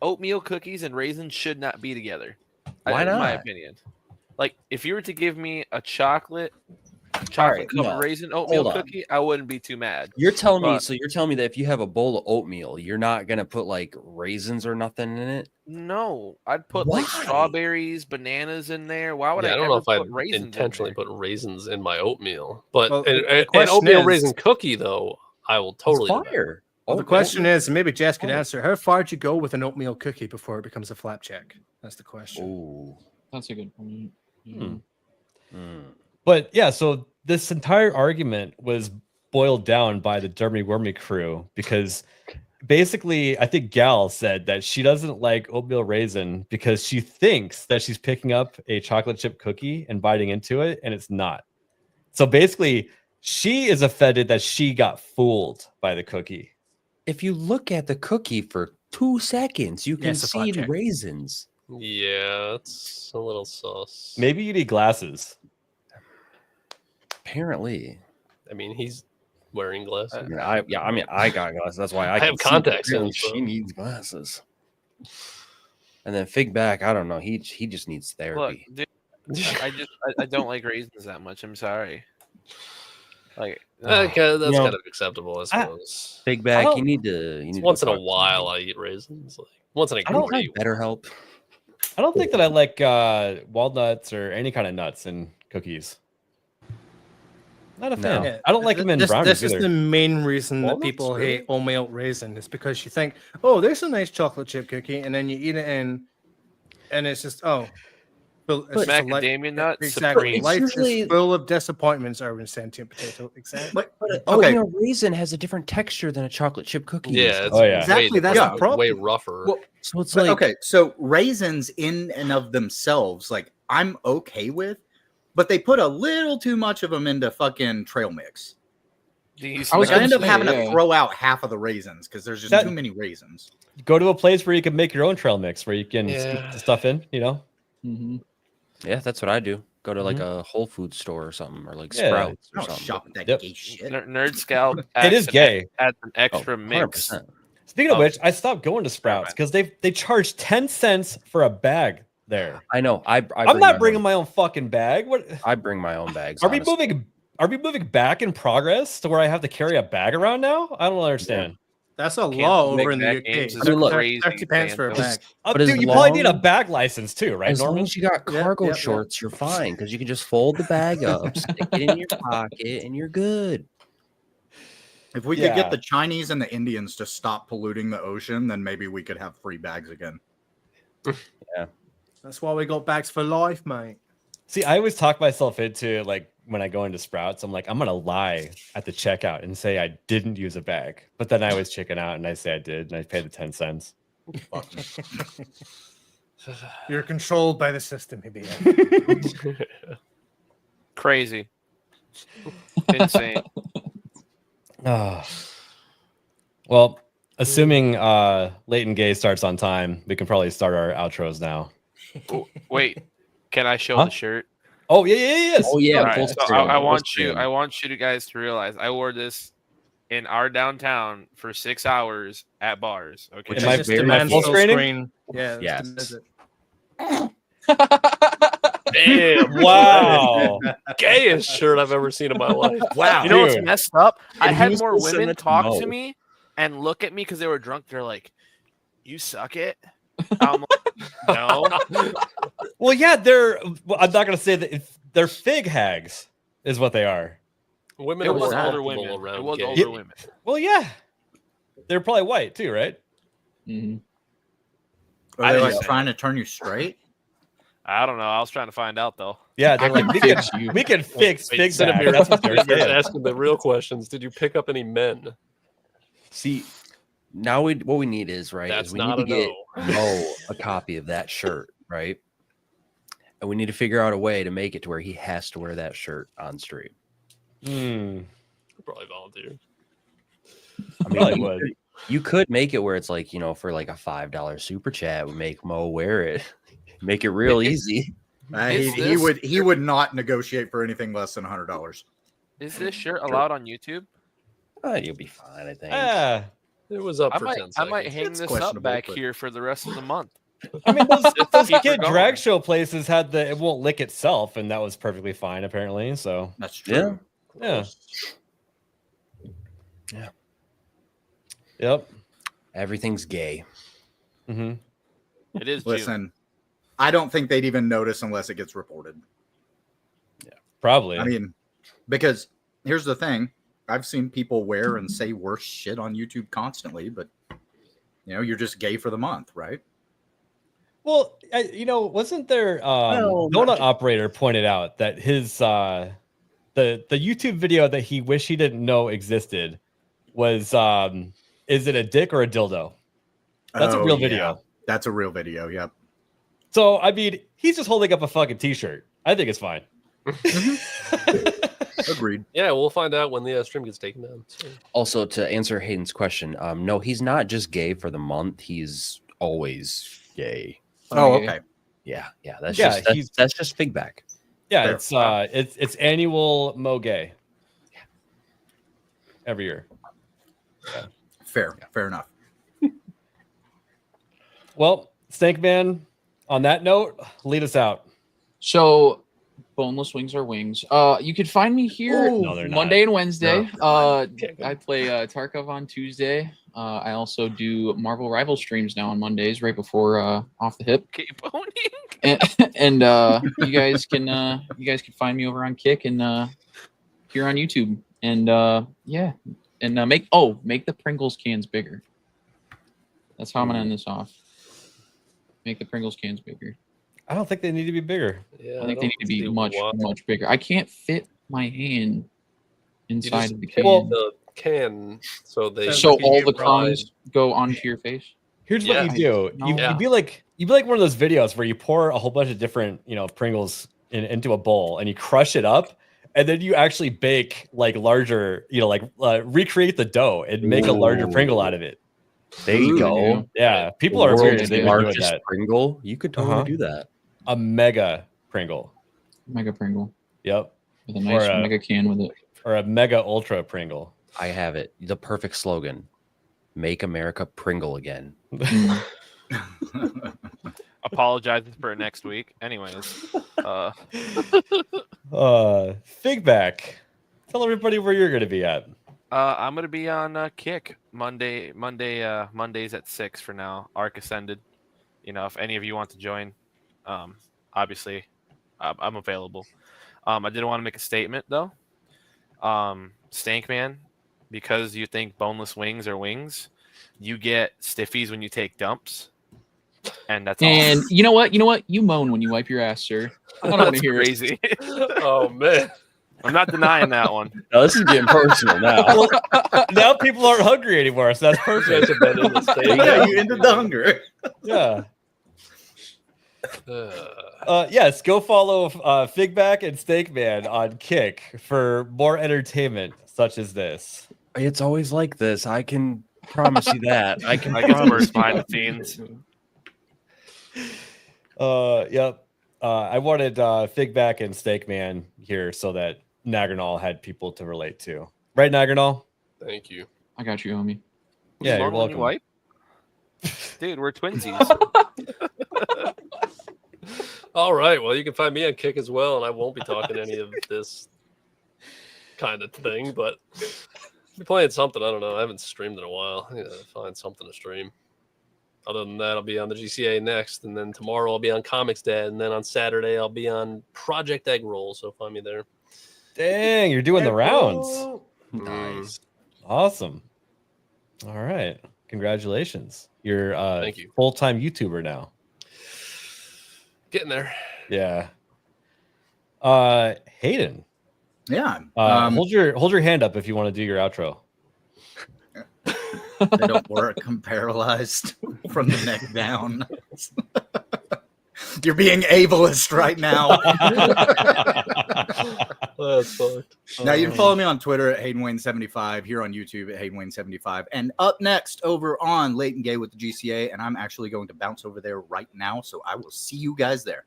oatmeal cookies and raisins should not be together. Why not? In my opinion. Like if you were to give me a chocolate covered raisin oatmeal cookie, I wouldn't be too mad. You're telling me that if you have a bowl of oatmeal, you're not gonna put like raisins or nothing in it? No, I'd put like strawberries, bananas in there. Why would I don't know if I'd raisins intentionally put raisins in my oatmeal, but Well, an oatmeal raisin cookie though, I will totally do that. Fire. Well, the question is, and maybe Jess could answer, how far do you go with an oatmeal cookie before it becomes a flapjack? That's the question. Ooh. that's a good point. But yeah, so this entire argument was boiled down by the Dermy Wormy crew because basically I think Gal said that she doesn't like oatmeal raisin because she thinks that she's picking up a chocolate chip cookie and biting into it, and it's not. So basically, she is offended that she got fooled by the cookie. If you look at the cookie for 2 seconds, you can see raisins. Yeah, it's a little sus. Maybe you need glasses. Apparently. I mean, he's wearing glasses. I got glasses. That's why I have can see, contacts. Really, she needs glasses. And then Fig back, I don't know. He just needs therapy. Look, dude, I don't like raisins that much. I'm sorry. Like, okay, that's kind of acceptable, I suppose. Fig back, you need to once in a while I eat raisins. Like once in a great better help. I don't think that I like walnuts or any kind of nuts in cookies. Not a fan. Yeah, I don't like them in brownies This either. is the main reason Walnuts, that people really? hate all milk raisin. Is because you think, oh, there's a nice chocolate chip cookie, and then you eat it in, and it's just well, it's just a macadamia nut, exactly. supreme. Life usually- is full of disappointments. Urban sentient potato. Exactly. But Okay. a raisin has a different texture than a chocolate chip cookie. Yeah, it's Exactly, way, that's the way problem. rougher. Well, So it's but, like okay, so raisins in and of themselves, like I'm okay with, but they put a little too much of them into fucking trail mix. was Like I gonna end up say, having yeah. to throw out half of the raisins because there's just too many raisins. Go to a place where you can make your own trail mix, where you can Yeah. scoop the stuff in. You know. Mm-hmm. yeah, that's what I do. Go to like a Whole Foods store or something, or like Yeah. Sprouts I or don't something. shop at that Yep. gay shit. Nerd Scout. It is gay. Adds an extra mix. 100%. Speaking of Oh. which, I stopped going to Sprouts because they charge 10 cents for a bag there. I know. I'm not bringing my own fucking bag. What? I bring my own bags. Are we honestly. moving? Are we moving back in progress to where I have to carry a bag around now? I don't understand. That's a Cancel law Big over in the Mac UK. games is I mean, look, 30 pence for a crazy, bag. But as Dude, you probably need a long- bag license too, right, As long Norman? as you got cargo yep. shorts, you're fine because you can just fold the bag up, stick it in your pocket, and you're good. If we could Yeah. get the Chinese and the Indians to stop polluting the ocean, then maybe we could have free bags again. That's why we got bags for life, mate. See, I always talk myself into like when I go into Sprouts, I'm like, I'm gonna lie at the checkout and say I didn't use a bag, but then I always chicken out and I say I did, and I paid the 10 cents. You're controlled by the system, maybe. Crazy. Insane. Well, assuming Leighton Gay starts on time, we can probably start our outros now. Wait, can I show Huh? the shirt? Oh yeah, yes. Oh yeah, All right, full so screen, I full want screen. I want you guys to realize I wore this in our downtown for 6 hours at bars. Okay, Am I- Just am I demand full full screening? screen. Yeah. Yes. just a Damn! Wow. Gayest shirt I've ever seen in my life. Wow. you know what's dude. messed up? I And had who's more listening women to talk Mo? to me and look at me because they were drunk. They're like, "You suck it." I'm like, no. Well, yeah, I'm not gonna say that they're fig hags, is what they are. Women It are was more older comfortable women. around It was gay. older women. Well, yeah, they're probably white too, right? Mm-hmm. Are they like just- trying to turn you straight? I don't know. I was trying to find out though. Yeah, they're like we can fix you. we can fix Wait, fig instead of bags. your That's what they're saying. asking the real questions, did you pick up any men? See, now what we need is That's is we not need to a get Mo a copy of that shirt, right? And we need to figure out a way to make it to where he has to wear that shirt on stream. Hmm. Probably volunteer. I mean, Probably would. you could make it where it's like, for like a $5 super chat, we make Mo wear it, make it real easy. Is He this- would not negotiate for anything less than $100. Is this shirt allowed on YouTube? You'll be fine, I think. Ah, It was up I for might 10 I seconds. might hang It's this up questionable, back but- here for the rest of the month. I mean, those Keep kid it going. drag show places had it won't lick itself, and that was perfectly fine, apparently. So That's true. Yeah. yeah, Yeah. yep. Everything's gay. Hmm. It is June. Listen, I don't think they'd even notice unless it gets reported. Probably. I mean, because here's the thing. I've seen people wear and say worse shit on YouTube constantly, but you're just gay for the month, right? well, wasn't there No, donut not- operator pointed out that his the YouTube video that he wished he didn't know existed was is it a dick or a dildo? That's a Oh, real yeah. video. That's a real video. Yep. So I mean, he's just holding up a fucking t-shirt. I think it's fine. Agreed. Yeah, we'll find out when the stream gets taken down. So. Also, to answer Hayden's question, no, he's not just gay for the month. He's always gay. Oh, okay. Yeah. That's just feedback. Yeah, Fair. it's annual Mogay every year. Yeah. Fair enough. Well, Stank Man, on that note, lead us out. So, boneless wings are wings. You could find me here No, they're Monday not. and Wednesday. No, I play Tarkov on Tuesday. I also do Marvel Rival streams now on Mondays, right before Off the Hip. Keep owning. And you guys can find me over on Kick and here on YouTube. And yeah, and make the Pringles cans bigger. That's how I'm gonna end this off. Make the Pringles cans bigger. I don't think they need to be bigger. Yeah, I think they need to be much bigger. I can't fit my hand inside of the can. The can, so all the crumbs go onto your face. Here's what you do. You'd be like one of those videos where you pour a whole bunch of different, Pringles into a bowl and you crush it up, and then you actually bake like larger, recreate the dough and make a larger Pringle out of it. There you go. Yeah, people are weird. The largest Pringle. You could totally do that. A mega Pringle. Mega Pringle. Yep. With a nice mega can with it. Or a mega ultra Pringle. I have it. The perfect slogan. Make America Pringle again. Apologizing for next week. Anyways. Figback. Tell everybody where you're gonna be at. I'm gonna be on Kick Mondays at 6 for now. Arc Ascended. If any of you want to join, obviously, I'm available. I did want to make a statement though. Stank Man, because you think boneless wings are wings, you get stiffies when you take dumps, and that's all. And you know what? You moan when you wipe your ass, sir. I don't want to hear crazy. Oh man. I'm not denying that one. No, this is getting personal now. Now people aren't hungry anymore, so that's perfect. Yeah, you ended the hunger. Yeah. Yes, go follow Figback and Steak Man on Kick for more entertainment such as this. It's always like this. I can promise you that. I can promise behind the scenes. Yep. I wanted Figback and Steak Man here so that Nagernal had people to relate to. Right, Nagernal? Thank you. I got you, homie. Yeah, you're welcome. Wipe? Dude, we're twinsies. All right. Well, you can find me on Kick as well, and I won't be talking any of this kind of thing, but I'll be playing something. I don't know. I haven't streamed in a while. I need to find something to stream. Other than that, I'll be on the GCA next, and then tomorrow I'll be on Comics Dad, and then on Saturday I'll be on Project Egg Roll, so find me there. Dang, you're doing the rounds. Nice. Awesome. All right. Congratulations. You're Thank you. Full-time YouTuber now. Getting there. Yeah. Hayden. Yeah. Hold your hand up if you want to do your outro. They don't work. I'm paralyzed from the neck down. You're being ableist right now. That's fucked. Now you can follow me on Twitter at HaydenWayne75, here on YouTube at HaydenWayne75, and up next over on Late and Gay with the GCA, and I'm actually going to bounce over there right now, so I will see you guys there.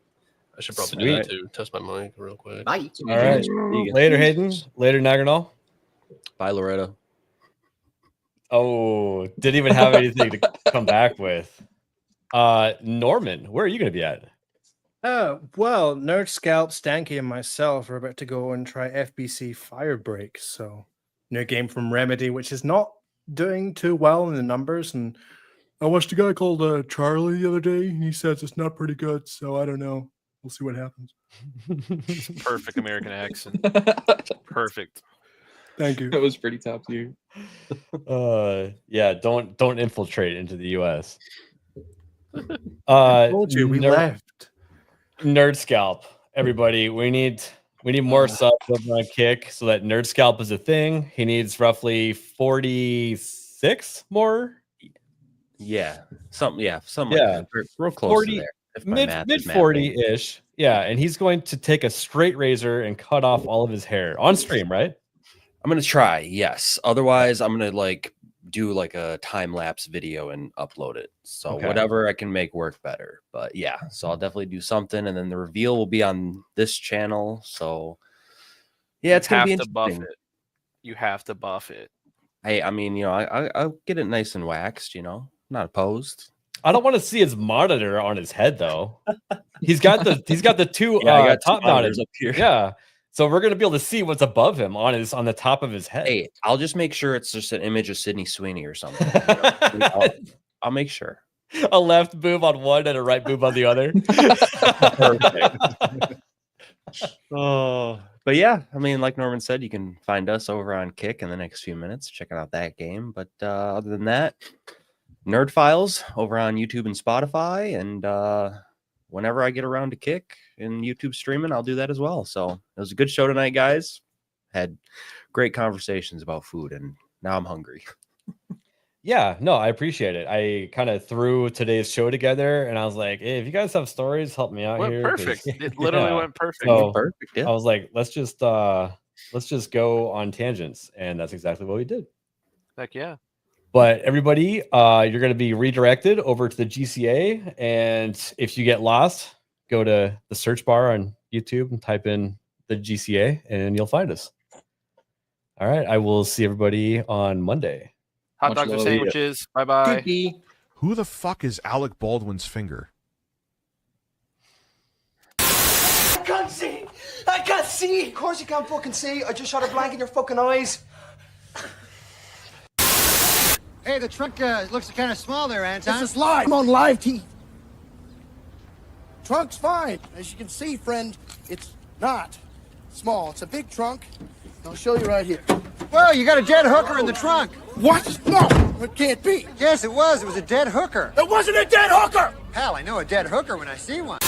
I should probably do that too. Test my mic real quick. Bye. All right. Later, Hayden. Later, Nagernal. Bye, Loretta. Oh, didn't even have anything to come back with. Norman, where are you going to be at? Well, Nerd Scalp, Stanky, and myself are about to go and try FBC Firebreak. So, new game from Remedy, which is not doing too well in the numbers. And I watched a guy called Charlie the other day, and he says it's not pretty good. So I don't know. We'll see what happens. Perfect American accent. Perfect. Thank you. That was pretty top tier. Yeah, don't infiltrate into the US. I told you we left. Nerd Scalp, everybody. We need more subs over on Kick so that Nerd Scalp is a thing. He needs roughly 46 more. Yeah, something like that. Real close 40, to there. Mid 40-ish. Yeah, and he's going to take a straight razor and cut off all of his hair on stream, right? I'm gonna try, yes. Otherwise, I'm gonna do like a time lapse video and upload it. So Okay. whatever I can make work better. But yeah, so I'll definitely do something, and then the reveal will be on this channel. So yeah, it's gonna be to buff interesting. it. You have to buff it. Hey, I mean, you know, I'll get it nice and waxed. You know, not opposed. I don't want to see his monitor on his head though. He's got the two I got top two monitors mounted up here. Yeah. So we're gonna be able to see what's above him on the top of his head. Hey, I'll just make sure it's just an image of Sydney Sweeney or something. I'll make sure. A left boob on one and a right boob on the other. Perfect. Oh, but yeah, I mean, like Norman said, you can find us over on Kick in the next few minutes, checking out that game. But other than that, Nerd Files over on YouTube and Spotify, and whenever I get around to Kick and YouTube streaming, I'll do that as well. So it was a good show tonight, guys. Had great conversations about food, and now I'm hungry. Yeah, no, I appreciate it. I kind of threw today's show together, and I was like, hey, if you guys have stories, help me out Went here. perfect. It literally went perfect. So Perfect. Yeah. I was like, let's just go on tangents, and that's exactly what we did. Heck yeah. But everybody, you're going to be redirected over to the GCA, and if you get lost, go to the search bar on YouTube and type in the GCA, and you'll find us. All right, I will see everybody on Monday. Hot dogs or sandwiches. Bye bye. Who the fuck is Alec Baldwin's finger? I can't see. I can't see. Of course you can't fucking see. I just shot a blank in your fucking eyes. Hey, the truck looks kind of small there, Anton. This is live. I'm on live TV. Trunk's fine. As you can see, friend, it's not small. It's a big trunk. I'll show you right here. Well, you got a dead hooker in the trunk. What? No, it can't be. Yes, it was. It was a dead hooker. It wasn't a dead hooker. Hell, I know a dead hooker when I see one.